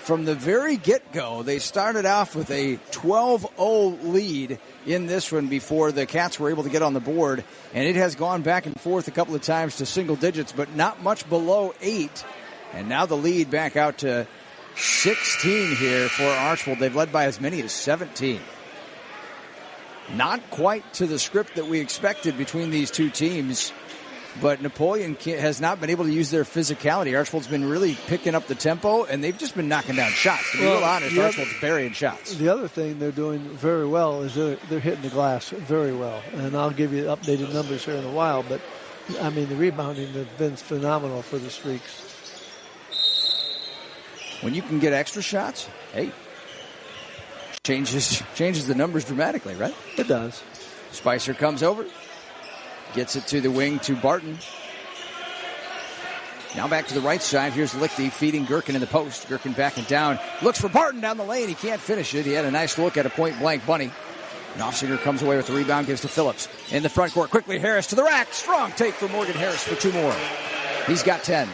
from the very get-go. They started off with a 12-0 lead in this one before the Cats were able to get on the board, and it has gone back and forth a couple of times to single digits, but not much below 8. And now the lead back out to 16 here for Archbold. They've led by as many as 17. Not quite to the script that we expected between these two teams. but Napoleon has not been able to use their physicality. Archbold's been really picking up the tempo, and they've just been knocking down shots. To be real honest, Archbold's burying shots. The other thing they're doing very well is they're hitting the glass very well. And I'll give you updated numbers here in a while, but, I mean, the rebounding has been phenomenal for the Streaks. When you can get extra shots, hey, changes the numbers dramatically, right? It does. Spicer comes over, gets it to the wing to Barton. Now back to the right side. Here's Lichty feeding Gherkin in the post. Gherkin backing down. Looks for Barton down the lane. He can't finish it. He had a nice look at a point-blank bunny. Knopfsinger comes away with the rebound, gives to Phillips. In the front court, quickly Harris to the rack. Strong take for Morgan Harris for 2 more. He's got 10.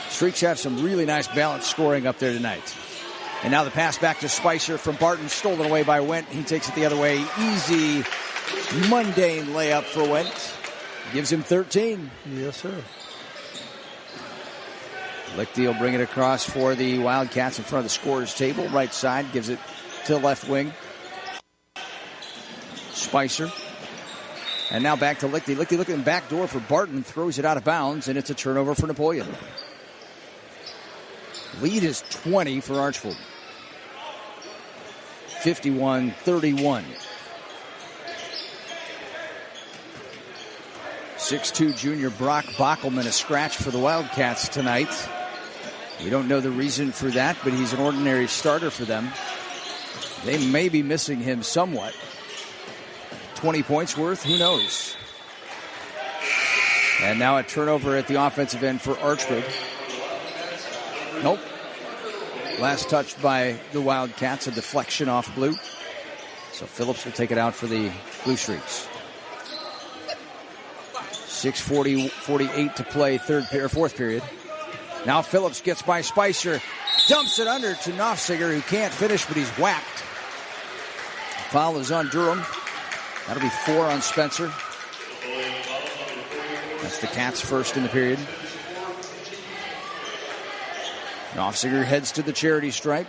Streaks have some really nice balanced scoring up there tonight. And now the pass back to Spicer from Barton, stolen away by Wendt. He takes it the other way. Easy, mundane layup for Wendt. Gives him 13. Yes, sir. Lichty will bring it across for the Wildcats in front of the scorer's table. Right side, gives it to the left wing. Spicer. And now back to Lichty. Lichty looking back door for Barton, throws it out of bounds, and it's a turnover for Napoleon. Lead is 20 for Archbold. 51-31. 6'2" junior Brock Bockelman, a scratch for the Wildcats tonight. We don't know the reason for that, but he's an ordinary starter for them. They may be missing him somewhat. 20 points worth, who knows? And now a turnover at the offensive end for Archbold. Nope. Last touch by the Wildcats, a deflection off Blue. So Phillips will take it out for the Blue Streaks. 6:48 to play, fourth period. Now Phillips gets by Spicer, dumps it under to Knopfsinger, who can't finish, but he's whacked. Foul is on Durham. That'll be 4 on Spencer. That's the Cats' first in the period. Knopfsinger heads to the charity stripe.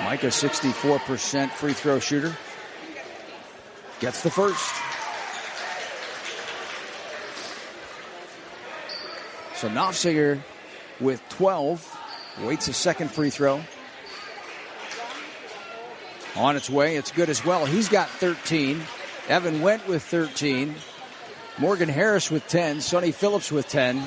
Micah, 64% free throw shooter. Gets the first. So Knopfsinger with 12. Waits a second free throw. On its way, it's good as well. He's got 13. Evan Wendt with 13. Morgan Harris with 10. Sonny Phillips with 10.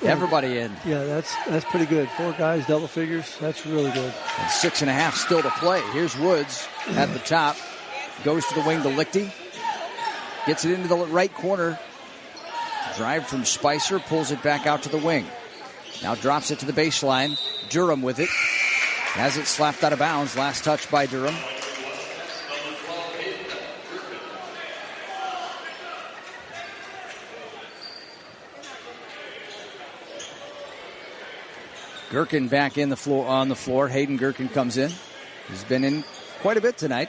Everybody in. Yeah, that's pretty good. 4 guys, double figures. That's really good. And 6.5 still to play. Here's Woods at the top. Goes to the wing to Lichty. Gets it into the right corner. Drive from Spicer. Pulls it back out to the wing. Now drops it to the baseline. Durham with it. Has it slapped out of bounds. Last touch by Durham. Gherkin back on the floor. Hayden Gherkin comes in. He's been in quite a bit tonight.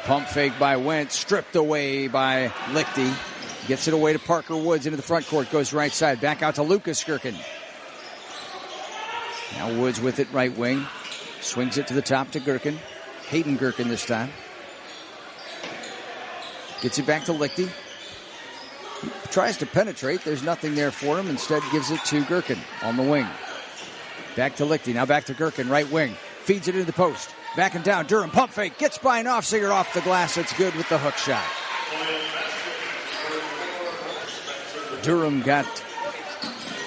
Pump fake by Wendt. Stripped away by Lichty. Gets it away to Parker Woods into the front court. Goes right side. Back out to Lucas Gherkin. Now Woods with it right wing. Swings it to the top to Gherkin. Hayden Gherkin this time. Gets it back to Lichty. Tries to penetrate. There's nothing there for him. Instead gives it to Gherkin on the wing. Back to Lichty. Now back to Gherkin, right wing. Feeds it into the post. Back and down. Durham pump fake. Gets by Knopfsinger off the glass. It's good with the hook shot. Durham got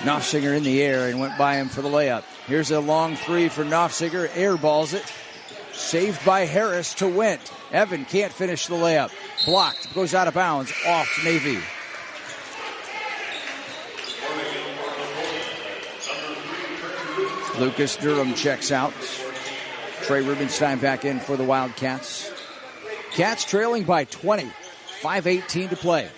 Knopfsinger in the air and went by him for the layup. Here's a long three for Knopfsinger. Airballs it. Saved by Harris to Wendt. Evan can't finish the layup. Blocked. Goes out of bounds. Off Navy. Lucas Durham checks out. Trey Rubenstein back in for the Wildcats. Cats trailing by 20. 5:18 to play.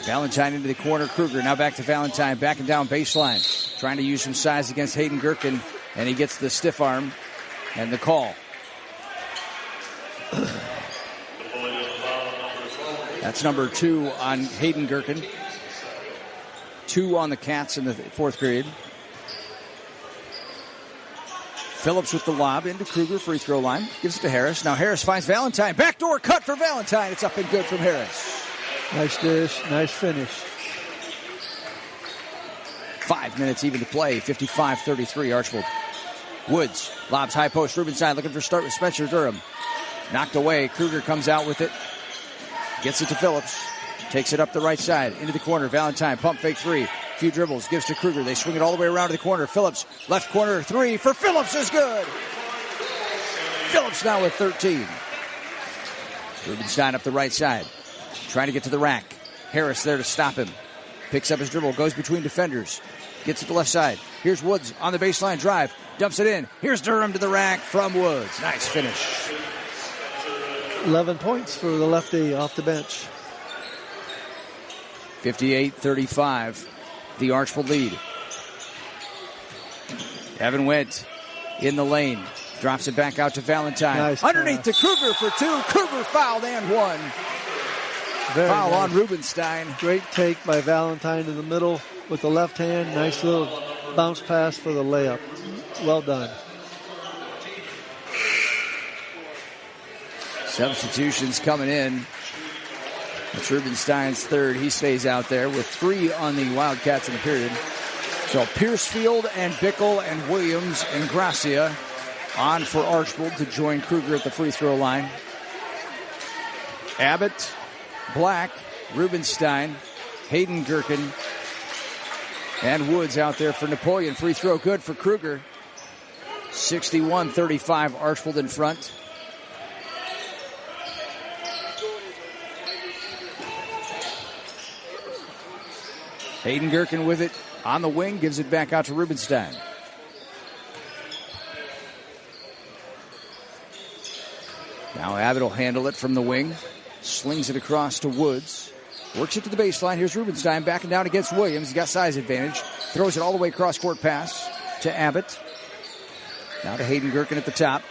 Valentine into the corner. Kruger now back to Valentine. Backing down baseline. Trying to use some size against Hayden Gherkin. And he gets the stiff arm and the call. That's number 2 on Hayden Gherkin. 2 on the Cats in the fourth period. Phillips with the lob into Kruger, free throw line. Gives it to Harris. Now Harris finds Valentine. Backdoor cut for Valentine. It's up and good from Harris. Nice dish. Nice finish. 5 minutes even to play. 55-33 Archbold. Woods lobs high post. Rubenstein looking for start with Spencer Durham. Knocked away. Kruger comes out with it. Gets it to Phillips. Takes it up the right side. Into the corner. Valentine pump fake 3. Few dribbles. Gives to Kruger. They swing it all the way around to the corner. Phillips left corner 3 for Phillips is good. Phillips now with 13. Rubenstein up the right side. Trying to get to the rack. Harris there to stop him. Picks up his dribble. Goes between defenders. Gets it to the left side. Here's Woods on the baseline drive. Dumps it in. Here's Durham to the rack from Woods. Nice finish. 11 points for the lefty off the bench. 58-35. The Archbold lead. Evan Wendt in the lane. Drops it back out to Valentine. Nice underneath to Kruger for 2. Kruger fouled and 1. Foul on Rubenstein. Great take by Valentine in the middle with the left hand. Nice little bounce pass for the layup. Well done. Substitutions coming in. It's Rubenstein's third. He stays out there with 3 on the Wildcats in the period. So Piercefield and Bickle and Williams and Gracia on for Archbold to join Kruger at the free throw line. Abbott, Black, Rubenstein, Hayden Gherkin, and Woods out there for Napoleon. Free throw good for Kruger. 61-35, Archbold in front. Hayden Gherkin with it on the wing, gives it back out to Rubenstein. Now Abbott will handle it from the wing. Slings it across to Woods. Works it to the baseline. Here's Rubenstein backing down against Williams. He's got size advantage. Throws it all the way across court pass to Abbott. Now to Hayden Gherkin at the top.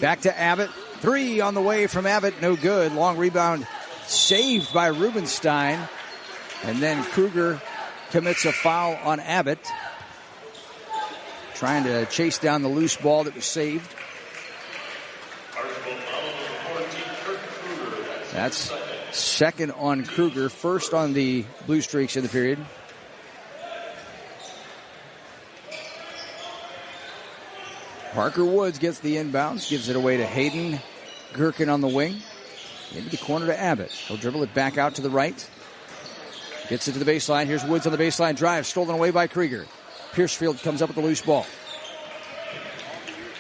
Back to Abbott. 3 on the way from Abbott. No good. Long rebound saved by Rubenstein. And then Kruger commits a foul on Abbott. Trying to chase down the loose ball that was saved. That's second on Kruger, first on the Blue Streaks in the period. Parker Woods gets the inbounds, gives it away to Hayden Gherkin on the wing. Into the corner to Abbott. He'll dribble it back out to the right. Gets it to the baseline. Here's Woods on the baseline drive, stolen away by Krieger. Piercefield comes up with the loose ball.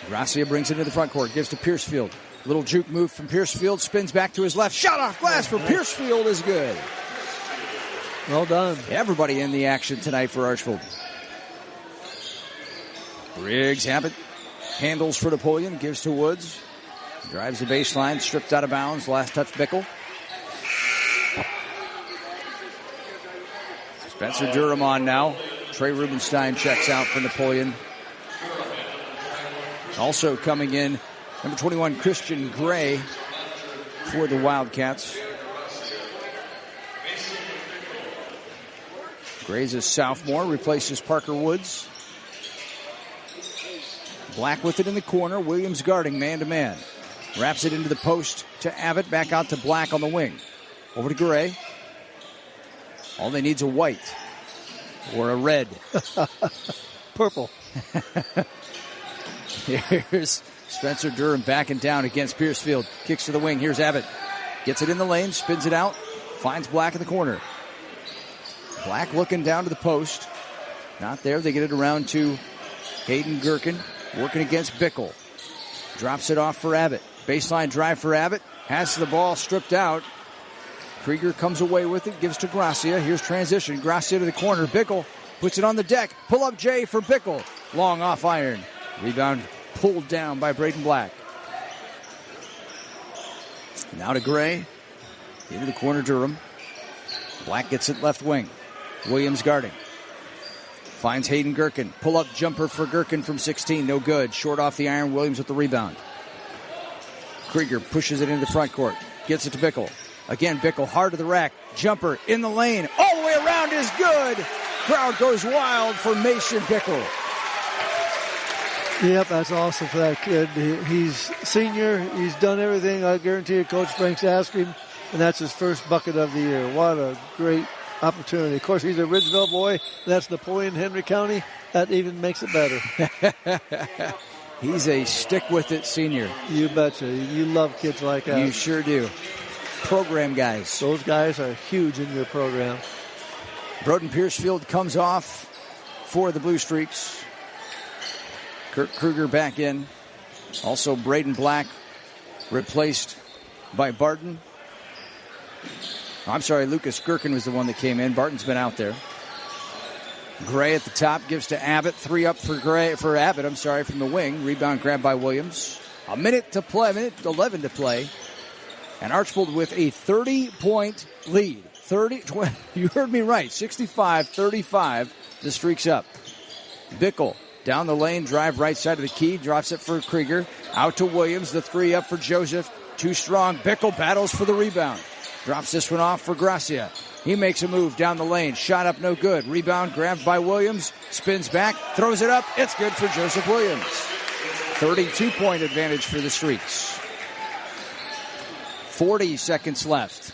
Gracia brings it into the front court, gives to Piercefield. Little juke move from Piercefield, spins back to his left. Shot off glass for Piercefield is good. Well done. Everybody in the action tonight for Archbold. Briggs Abbott handles for Napoleon, gives to Woods. Drives the baseline, stripped out of bounds. Last touch, Bickle. Spencer Durham on now. Trey Rubenstein checks out for Napoleon. Also coming in, number 21, Christian Gray for the Wildcats. Gray's a sophomore, replaces Parker Woods. Black with it in the corner. Williams guarding man-to-man. Wraps it into the post to Abbott. Back out to Black on the wing. Over to Gray. All they need is a white or a red. Purple. Here's Spencer Durham backing down against Piercefield. Kicks to the wing. Here's Abbott. Gets it in the lane. Spins it out. Finds Black in the corner. Black looking down to the post. Not there. They get it around to Hayden Gherkin. Working against Bickle. Drops it off for Abbott. Baseline drive for Abbott. Has the ball stripped out. Krieger comes away with it. Gives to Gracia. Here's transition. Gracia to the corner. Bickle puts it on the deck. Pull up J for Bickle. Long off iron. Rebound pulled down by Braden Black. Now to Gray. Into the corner, Durham. Black gets it left wing. Williams guarding. Finds Hayden Gherkin. Pull-up jumper for Gherkin from 16. No good. Short off the iron. Williams with the rebound. Krieger pushes it into the front court. Gets it to Bickle. Again, Bickle hard to the rack. Jumper in the lane. All the way around is good. Crowd goes wild for Mason Bickle. Yep, that's awesome for that kid. He's senior. He's done everything I guarantee you Coach Franks asked him, and that's his first bucket of the year. What a great opportunity. Of course, he's a Ridgeville boy. That's Napoleon, Henry County. That even makes it better. He's a stick-with-it senior. You betcha. You love kids like that. You sure do. Program guys. Those guys are huge in your program. Broden Piercefield comes off for the Blue Streaks. Kurt Kruger back in. Also Braden Black replaced by Barton. I'm sorry, Lucas Gherkin was the one that came in. Barton's been out there. Gray at the top gives to Abbott. 3 up for Abbott, from the wing. Rebound grabbed by Williams. A minute 11 to play. And Archbold with a 30-point lead. 20, you heard me right. 65-35. The Streaks up. Bickle down the lane, drive right side of the key. Drops it for Krieger. Out to Williams. The 3 up for Joseph. Too strong. Bickle battles for the rebound. Drops this one off for Gracia. He makes a move down the lane. Shot up, no good. Rebound grabbed by Williams. Spins back, throws it up. It's good for Joseph Williams. 32-point advantage for the Streaks. 40 seconds left.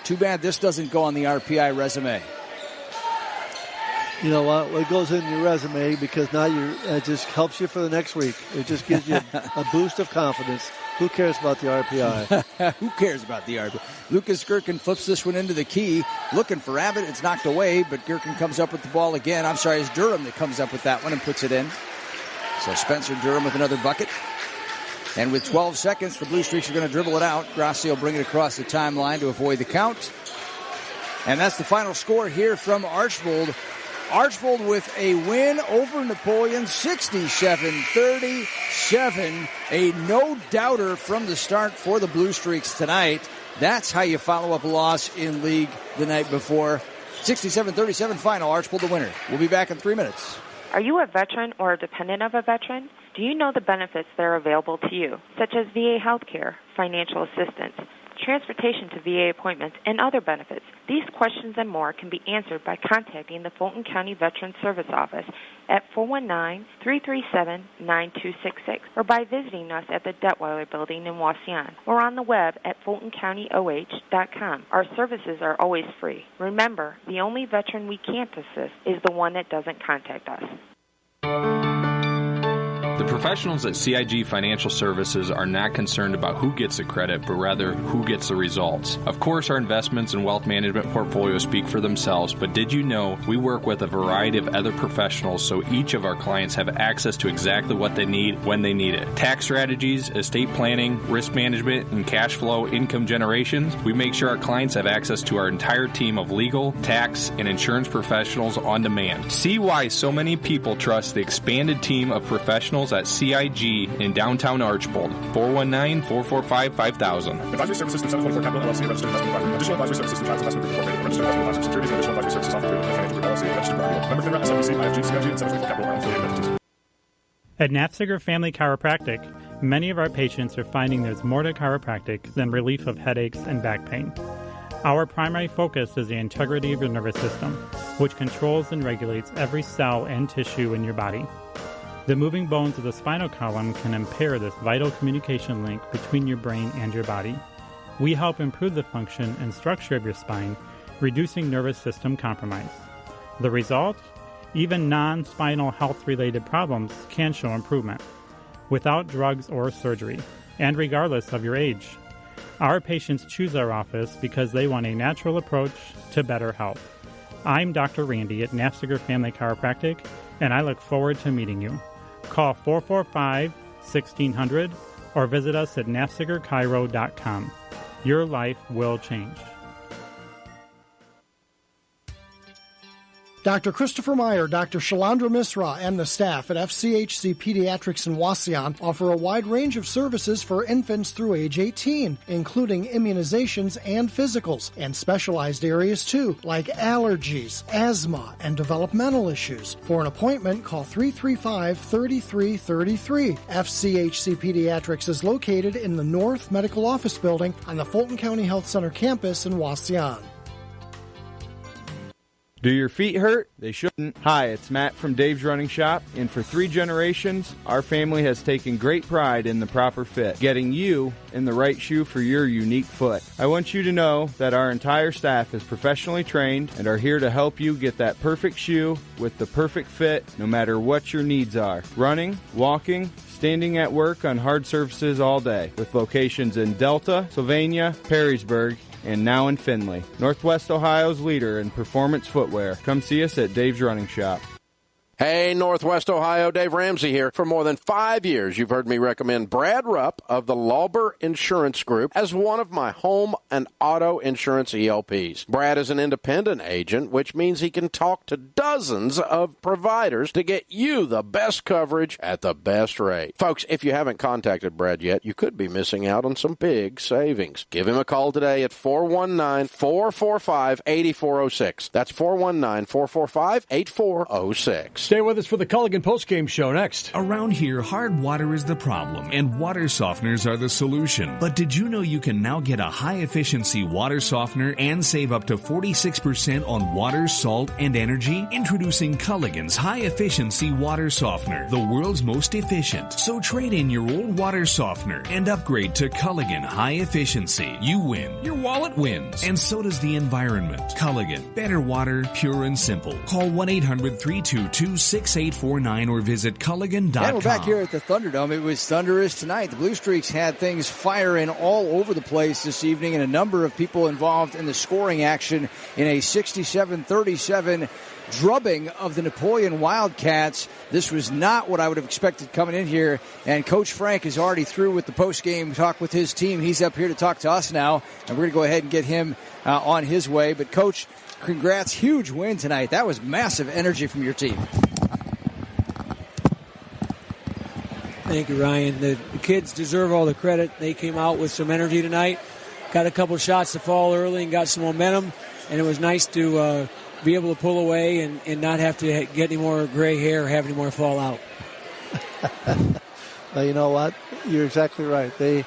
Too bad this doesn't go on the RPI resume. You know what? It goes in your resume because now it just helps you for the next week. It just gives you a boost of confidence. Who cares about the RPI? Who cares about the RPI? Lucas Gherkin flips this one into the key. Looking for Abbott. It's knocked away, but Gherkin comes up with the ball again. I'm sorry, it's Durham that comes up with that one and puts it in. So Spencer Durham with another bucket. And with 12 seconds, the Blue Streaks are going to dribble it out. Grassi will bring it across the timeline to avoid the count. And that's the final score here from Archbold. Archbold with a win over Napoleon, 67-37. A no-doubter from the start for the Blue Streaks tonight. That's how you follow up a loss in league the night before. 67-37 final, Archbold the winner. We'll be back in 3 minutes. Are you a veteran or a dependent of a veteran? Do you know the benefits that are available to you, such as VA health care, financial assistance, transportation to VA appointments, and other benefits? These questions and more can be answered by contacting the Fulton County Veterans Service Office at 419-337-9266 or by visiting us at the Detweiler Building in Wauseon or on the web at FultonCountyOH.com. Our services are always free. Remember, the only veteran we can't assist is the one that doesn't contact us. The professionals at CIG Financial Services are not concerned about who gets the credit, but rather who gets the results. Of course, our investments and wealth management portfolios speak for themselves, but did you know we work with a variety of other professionals so each of our clients have access to exactly what they need when they need it? Tax strategies, estate planning, risk management, and cash flow income generations. We make sure our clients have access to our entire team of legal, tax, and insurance professionals on demand. See why so many people trust the expanded team of professionals at CIG in downtown Archbold. 419-445-5000. Advisory services through 724 Capital LLC, registered investment advisor. Additional advisory services through Giants Investment Group Incorporated, registered investment advisor. Securities and additional advisory services offered through Financial Group LLC, registered Member FINRA, SLBC, IFG, CIG, and 724 Capital are affiliated entities. At Nafziger Family Chiropractic, many of our patients are finding there's more to chiropractic than relief of headaches and back pain. Our primary focus is the integrity of your nervous system, which controls and regulates every cell and tissue in your body. The moving bones of the spinal column can impair this vital communication link between your brain and your body. We help improve the function and structure of your spine, reducing nervous system compromise. The result? Even non-spinal health-related problems can show improvement, without drugs or surgery, and regardless of your age. Our patients choose our office because they want a natural approach to better health. I'm Dr. Randy at Nafziger Family Chiropractic, and I look forward to meeting you. Call 445-1600 or visit us at nafzigerchiro.com. Your life will change. Dr. Christopher Meyer, Dr. Shalandra Misra, and the staff at FCHC Pediatrics in Wasion offer a wide range of services for infants through age 18, including immunizations and physicals, and specialized areas too, like allergies, asthma, and developmental issues. For an appointment, call 335-3333. FCHC Pediatrics is located in the North Medical Office Building on the Fulton County Health Center campus in Wasion. Do your feet hurt? They shouldn't. Hi, it's Matt from Dave's Running Shop, and for 3 generations, our family has taken great pride in the proper fit, getting you in the right shoe for your unique foot. I want you to know that our entire staff is professionally trained and are here to help you get that perfect shoe with the perfect fit, no matter what your needs are. Running, walking, standing at work on hard surfaces all day, with locations in Delta, Sylvania, Perrysburg, and now in Findlay. Northwest Ohio's leader in performance footwear. Come see us at Dave's Running Shop. Hey, Northwest Ohio, Dave Ramsey here. For more than 5 years, you've heard me recommend Brad Rupp of the Lauber Insurance Group as one of my home and auto insurance ELPs. Brad is an independent agent, which means he can talk to dozens of providers to get you the best coverage at the best rate. Folks, if you haven't contacted Brad yet, you could be missing out on some big savings. Give him a call today at 419-445-8406. That's 419-445-8406. Stay with us for the Culligan postgame show next. Around here, hard water is the problem, and water softeners are the solution. But did you know you can now get a high-efficiency water softener and save up to 46% on water, salt, and energy? Introducing Culligan's high-efficiency water softener, the world's most efficient. So trade in your old water softener and upgrade to Culligan High Efficiency. You win. Your wallet wins. And so does the environment. Culligan. Better water, pure and simple. Call 1-800-322-6849 or visit Culligan.com. And we're back here at the Thunderdome. It was thunderous tonight. The Blue Streaks had things firing all over the place this evening, and a number of people involved in the scoring action in a 67-37 drubbing of the Napoleon Wildcats. This was not what I would have expected coming in here, and Coach Frank is already through with the post-game talk with his team. He's up here to talk to us now, and we're going to go ahead and get him on his way. But, Coach, congrats. Huge win tonight. That was massive energy from your team. Thank you, Ryan. The kids deserve all the credit. They came out with some energy tonight, got a couple shots to fall early and got some momentum, and it was nice to be able to pull away and not have to get any more gray hair or have any more fall out. You know what? You're exactly right. They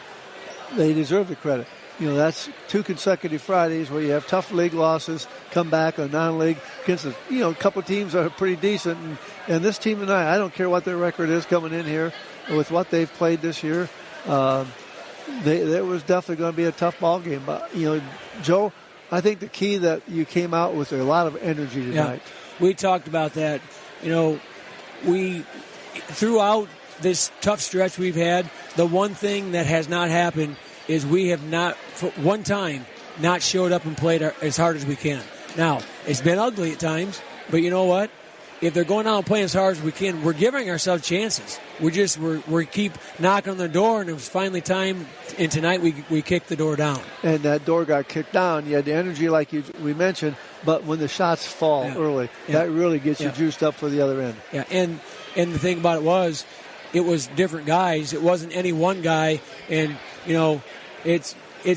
deserve the credit. You know, that's 2 consecutive Fridays where you have tough league losses, come back on non-league against a couple of teams that are pretty decent. And this team tonight, I don't care what their record is coming in here with what they've played this year. There was definitely going to be a tough ball game. But, Joe, I think the key that you came out with a lot of energy tonight. Yeah, we talked about that. We throughout this tough stretch we've had, the one thing that has not happened is we have not, for one time, not showed up and played as hard as we can. Now, it's been ugly at times, but you know what? If they're going out and playing as hard as we can, we're giving ourselves chances. We keep knocking on their door, and it was finally time, and tonight we kicked the door down. And that door got kicked down. You had the energy like we mentioned, but when the shots fall early, that really gets you juiced up for the other end. Yeah, and the thing about it was different guys. It wasn't any one guy, and, it's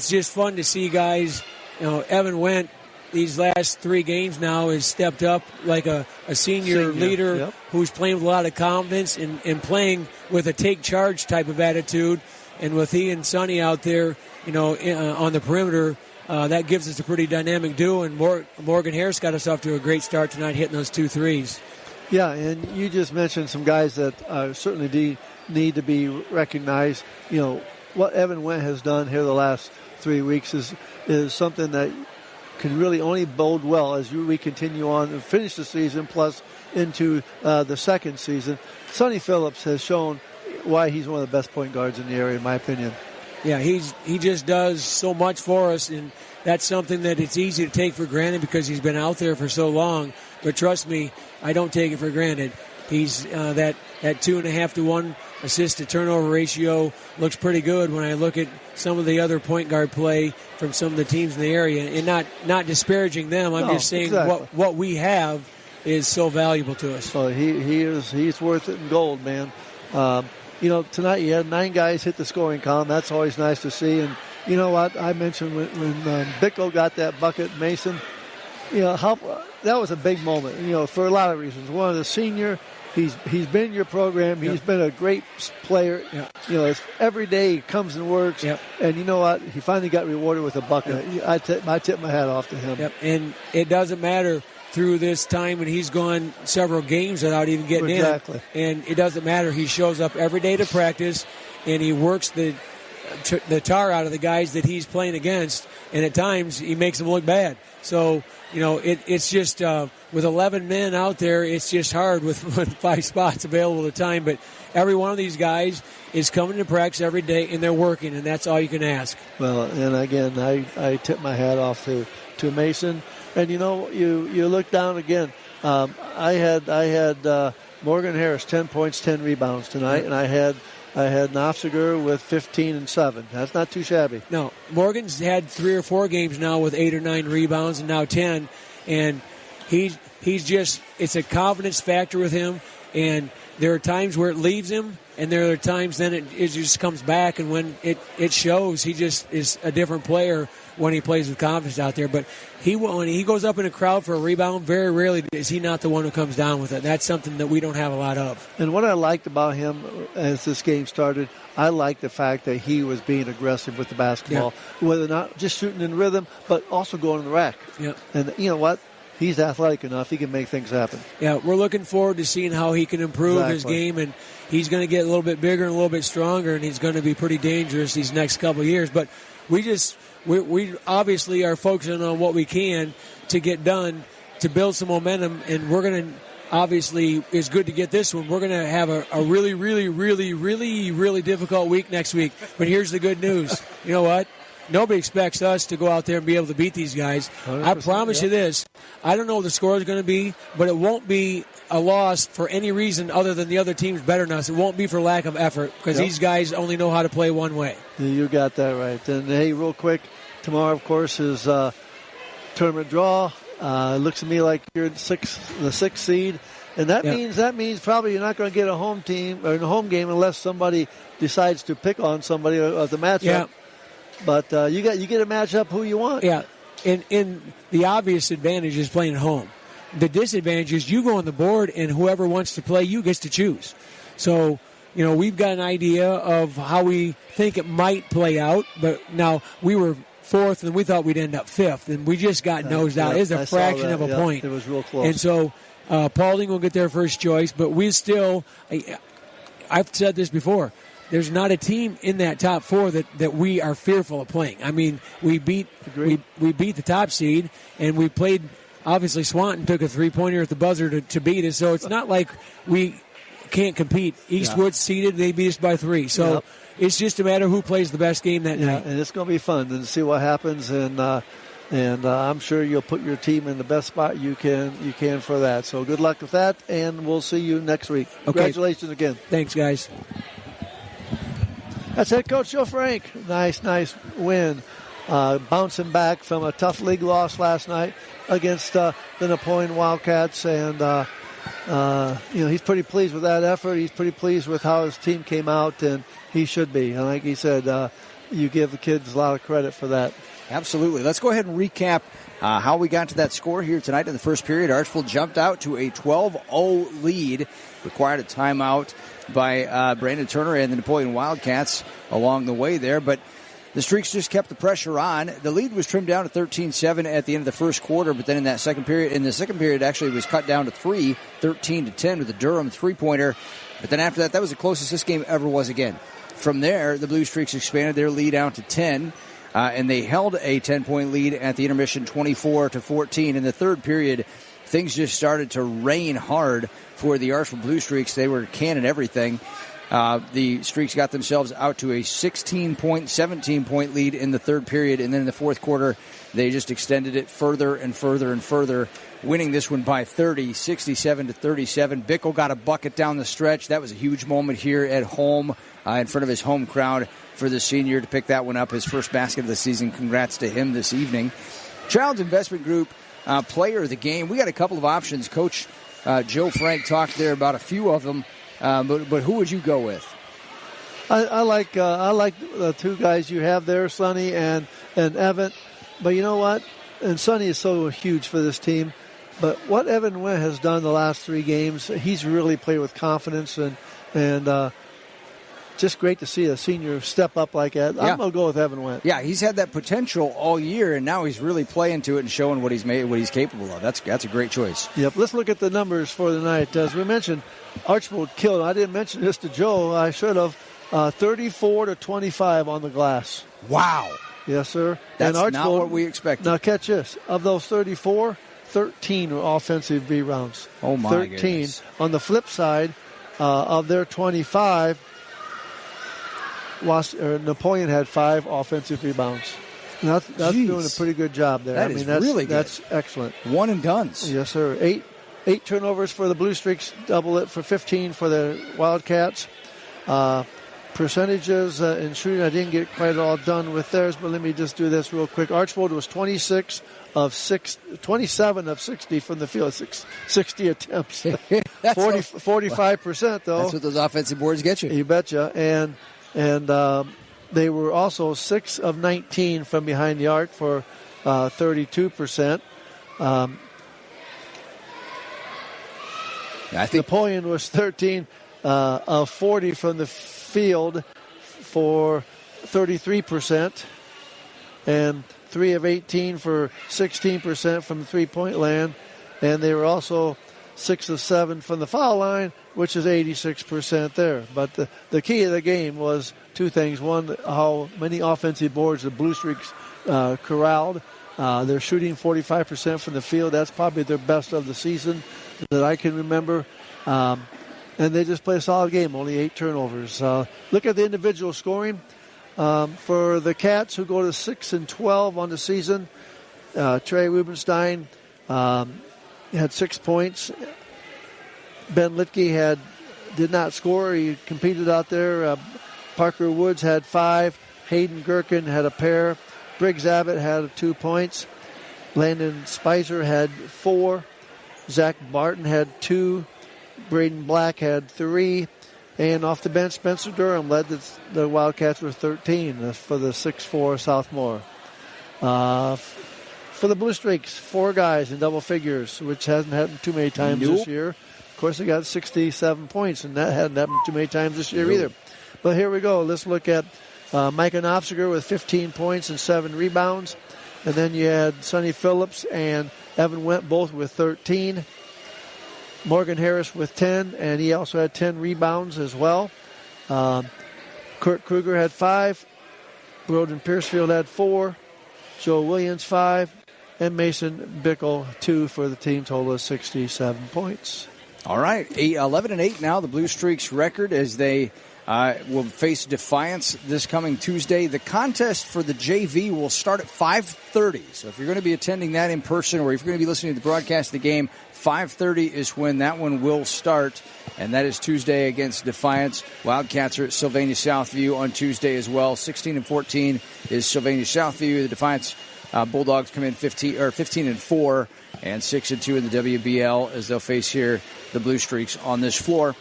just fun to see guys. Evan Wendt, these last 3 games now, has stepped up like a senior leader who's playing with a lot of confidence and playing with a take charge type of attitude. And with he and Sonny out there, on the perimeter, that gives us a pretty dynamic duo. And Morgan Harris got us off to a great start tonight, hitting those 2 threes. Yeah, and you just mentioned some guys that certainly need to be recognized. What Evan Wendt has done here the last 3 weeks is something that can really only bode well as we continue on and finish the season, plus into the second season. Sonny Phillips has shown why he's one of the best point guards in the area, in my opinion. Yeah, he just does so much for us, and that's something that it's easy to take for granted because he's been out there for so long. But trust me, I don't take it for granted. He's that 2.5 to 1 assist to turnover ratio looks pretty good when I look at some of the other point guard play from some of the teams in the area, and not disparaging them. I'm just saying what we have is so valuable to us. Well, he's worth it in gold, man. Tonight you had 9 guys hit the scoring column. That's always nice to see. And you know what? I mentioned when Bickle got that bucket, Mason, that was a big moment, for a lot of reasons. One of the senior, he's been in your program. He's been a great player. Yeah. Every day he comes and works. Yep. And you know what? He finally got rewarded with a bucket. Yep. I tip my hat off to him. Yep. And it doesn't matter through this time when he's gone several games without even getting in. And it doesn't matter. He shows up every day to practice, and he works the tar out of the guys that he's playing against, and at times he makes them look bad. So, it's just with 11 men out there, it's just hard with 5 spots available at a time. But every one of these guys is coming to practice every day, and they're working, and that's all you can ask. Well, and again, I tip my hat off to Mason. And you look down again. I had Morgan Harris 10 points, 10 rebounds tonight, and I had Nofziger with 15 and 7. That's not too shabby. No, Morgan's had 3 or 4 games now with 8 or 9 rebounds, and now 10. And he's just, it's a confidence factor with him. And there are times where it leaves him, and there are times then it just comes back. And when it shows, he just is a different player when he plays with confidence out there. But when he goes up in a crowd for a rebound, very rarely is he not the one who comes down with it. That's something that we don't have a lot of. And what I liked about him as this game started, I liked the fact that he was being aggressive with the basketball, whether not just shooting in rhythm, but also going in the rack. Yeah. And you know what? He's athletic enough. He can make things happen. Yeah, we're looking forward to seeing how he can improve his game, and he's going to get a little bit bigger and a little bit stronger, and he's going to be pretty dangerous these next couple of years. But we obviously are focusing on what we can to get done to build some momentum, and we're going to obviously, it's good to get this one. We're going to have a really, really, really, really, really difficult week next week. But here's the good news. You know what? Nobody expects us to go out there and be able to beat these guys. I promise you this. I don't know what the score is going to be, but it won't be a loss for any reason other than the other team's better than us. It won't be for lack of effort because these guys only know how to play one way. You got that right. And, hey, real quick, tomorrow, of course, is tournament draw. It looks to me like you're the sixth seed. And that means probably you're not going to get a home team or a home game unless somebody decides to pick on somebody of the matchup. Yeah. But you get to match up who you want. Yeah, and the obvious advantage is playing at home. The disadvantage is you go on the board, and whoever wants to play you gets to choose. So, we've got an idea of how we think it might play out. But now we were 4th, and we thought we'd end up 5th, and we just got nosed out. It was a fraction of a point. It was real close. And so Paulding will get their first choice, but we still, I've said this before, there's not a team in that top 4 that we are fearful of playing. I mean, we beat the top seed, and we played. Obviously, Swanton took a 3-pointer at the buzzer to beat us, so it's not like we can't compete. Eastwood's seeded; they beat us by 3. So it's just a matter of who plays the best game that night. And it's going to be fun to see what happens, and I'm sure you'll put your team in the best spot you can for that. So good luck with that, and we'll see you next week. Okay. Congratulations again. Thanks, guys. That's head coach Joe Frank. Nice win. Bouncing back from a tough league loss last night against the Napoleon Wildcats. And, he's pretty pleased with that effort. He's pretty pleased with how his team came out, and he should be. And like he said, you give the kids a lot of credit for that. Absolutely. Let's go ahead and recap how we got to that score here tonight in the first period. Archbold jumped out to a 12-0 lead, required a timeout by Brandon Turner and the Napoleon Wildcats along the way there, but the Streaks just kept the pressure on. The lead was trimmed down to 13-7 at the end of the first quarter, but then in the second period actually was cut down to 3, 13-10 with a Durham three-pointer. But then after that was the closest this game ever was again. From there, the Blue Streaks expanded their lead out to 10, and they held a 10-point lead at the intermission, 24-14. In the third period, things just started to rain hard for the Archbold Blue Streaks. They were canning everything. The Streaks got themselves out to a 16-point, 17-point lead in the third period, and then in the fourth quarter, they just extended it further and further and further, winning this one by 30, 67-37. Bickle got a bucket down the stretch. That was a huge moment here at home in front of his home crowd for the senior to pick that one up, his first basket of the season. Congrats to him this evening. Child's Investment Group player of the game. We got a couple of options. Coach Joe Frank talked there about a few of them, but who would you go with? I like the two guys you have there, Sonny and Evan. But you know what? And Sonny is so huge for this team. But what Evan Went has done the last 3 games, he's really played with confidence and just great to see a senior step up like that. I'm going to go with Evan Went. Yeah, he's had that potential all year, and now he's really playing to it and showing what he's capable of. That's a great choice. Yep. Let's look at the numbers for the night. As we mentioned, Archbold killed. I didn't mention this to Joe. I should have. 34-25 on the glass. Wow. Yes, sir. That's and Archbold, not what we expected. Now catch this. Of those 34, 13 were offensive rebounds. Oh, my 13. goodness. On the flip side, of their 25, Napoleon had 5 offensive rebounds. And that's doing a pretty good job there. That's really good. That's excellent. One and dones. Yes, sir. 8 turnovers for the Blue Streaks, double it for 15 for the Wildcats. Percentages in shooting, I didn't get quite all done with theirs, but let me just do this real quick. Archbold was 27 of 60 from the field, 60 attempts. 45% though. That's what those offensive boards get you. You betcha. And they were also 6 of 19 from behind the arc for 32%. I think Napoleon was 13 of 40 from the field for 33%, and 3 of 18 for 16% from the three-point land, and they were also 6 of 7 from the foul line, which is 86% there. But the key of the game was 2 things. One, how many offensive boards the Blue Streaks corralled. They're shooting 45% from the field. That's probably their best of the season that I can remember. And they just play a solid game, only 8 turnovers. Look at the individual scoring. For the Cats, who go to 6-12 on the season, Trey Rubenstein had 6 points. Ben Litke did not score. He competed out there. Parker Woods had 5. Hayden Gherkin had a pair. Briggs Abbott had 2 points. Landon Spicer had 4. Zach Barton had 2. Braden Black had 3. And off the bench, Spencer Durham led the Wildcats with 13 for the 6'4 sophomore. For the Blue Streaks, 4 guys in double figures, which hasn't happened too many times this year. Of course, they got 67 points, and that hadn't happened too many times this year either. But here we go. Let's look at Micah Knopfziger with 15 points and 7 rebounds. And then you had Sonny Phillips and Evan Went both with 13. Morgan Harris with 10, and he also had 10 rebounds as well. Kurt Kruger had 5. Broden Piercefield had 4. Joe Williams 5. And Mason Bickle 2 for the team total of 67 points. All right, 11-8 now, the Blue Streaks record as they will face Defiance this coming Tuesday. The contest for the JV will start at 5:30. So if you're going to be attending that in person or if you're going to be listening to the broadcast of the game, 5:30 is when that one will start, and that is Tuesday against Defiance. Wildcats are at Sylvania Southview on Tuesday as well. 16-14 is Sylvania Southview. The Defiance Bulldogs come in 15-4 and 6-2 in the WBL as they'll face here the Blue Streaks on this floor.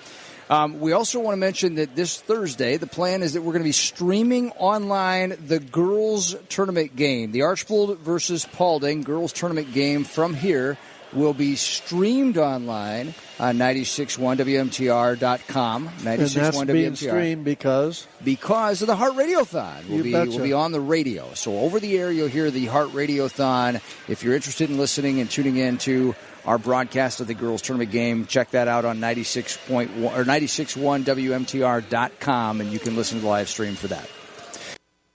We also want to mention that this Thursday, the plan is that we're going to be streaming online the girls' tournament game. The Archbold versus Paulding girls' tournament game from here will be streamed online on 96.1WMTR.com. 96.1 and that's being streamed because of the Heart Radiothon. We'll be on the radio. So over the air, you'll hear the Heart Radiothon. If you're interested in listening and tuning in to our broadcast of the girls' tournament game, check that out on 96.1WMTR.com, and you can listen to the live stream for that.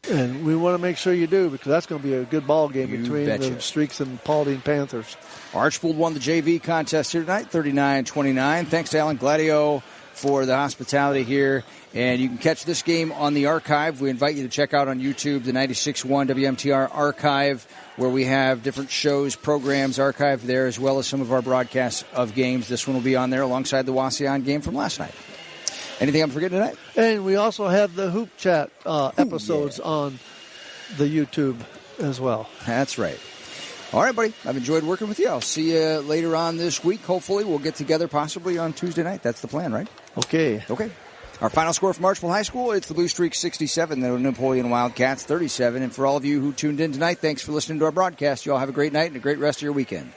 And we want to make sure you do, because that's going to be a good ball game between the Streaks and Paulding Panthers. Archbold won the JV contest here tonight, 39-29. Thanks to Alan Gladio for the hospitality here. And you can catch this game on the archive. We invite you to check out on YouTube the 96.1 WMTR archive, where we have different shows, programs archived there, as well as some of our broadcasts of games. This one will be on there alongside the Wauseon game from last night. Anything I'm forgetting tonight? And we also have the Hoop Chat episodes on the YouTube as well. That's right. All right, buddy. I've enjoyed working with you. I'll see you later on this week. Hopefully, we'll get together possibly on Tuesday night. That's the plan, right? Okay. Our final score from Archbold High School, it's the Blue Streak 67, the Napoleon Wildcats 37. And for all of you who tuned in tonight, thanks for listening to our broadcast. You all have a great night and a great rest of your weekend.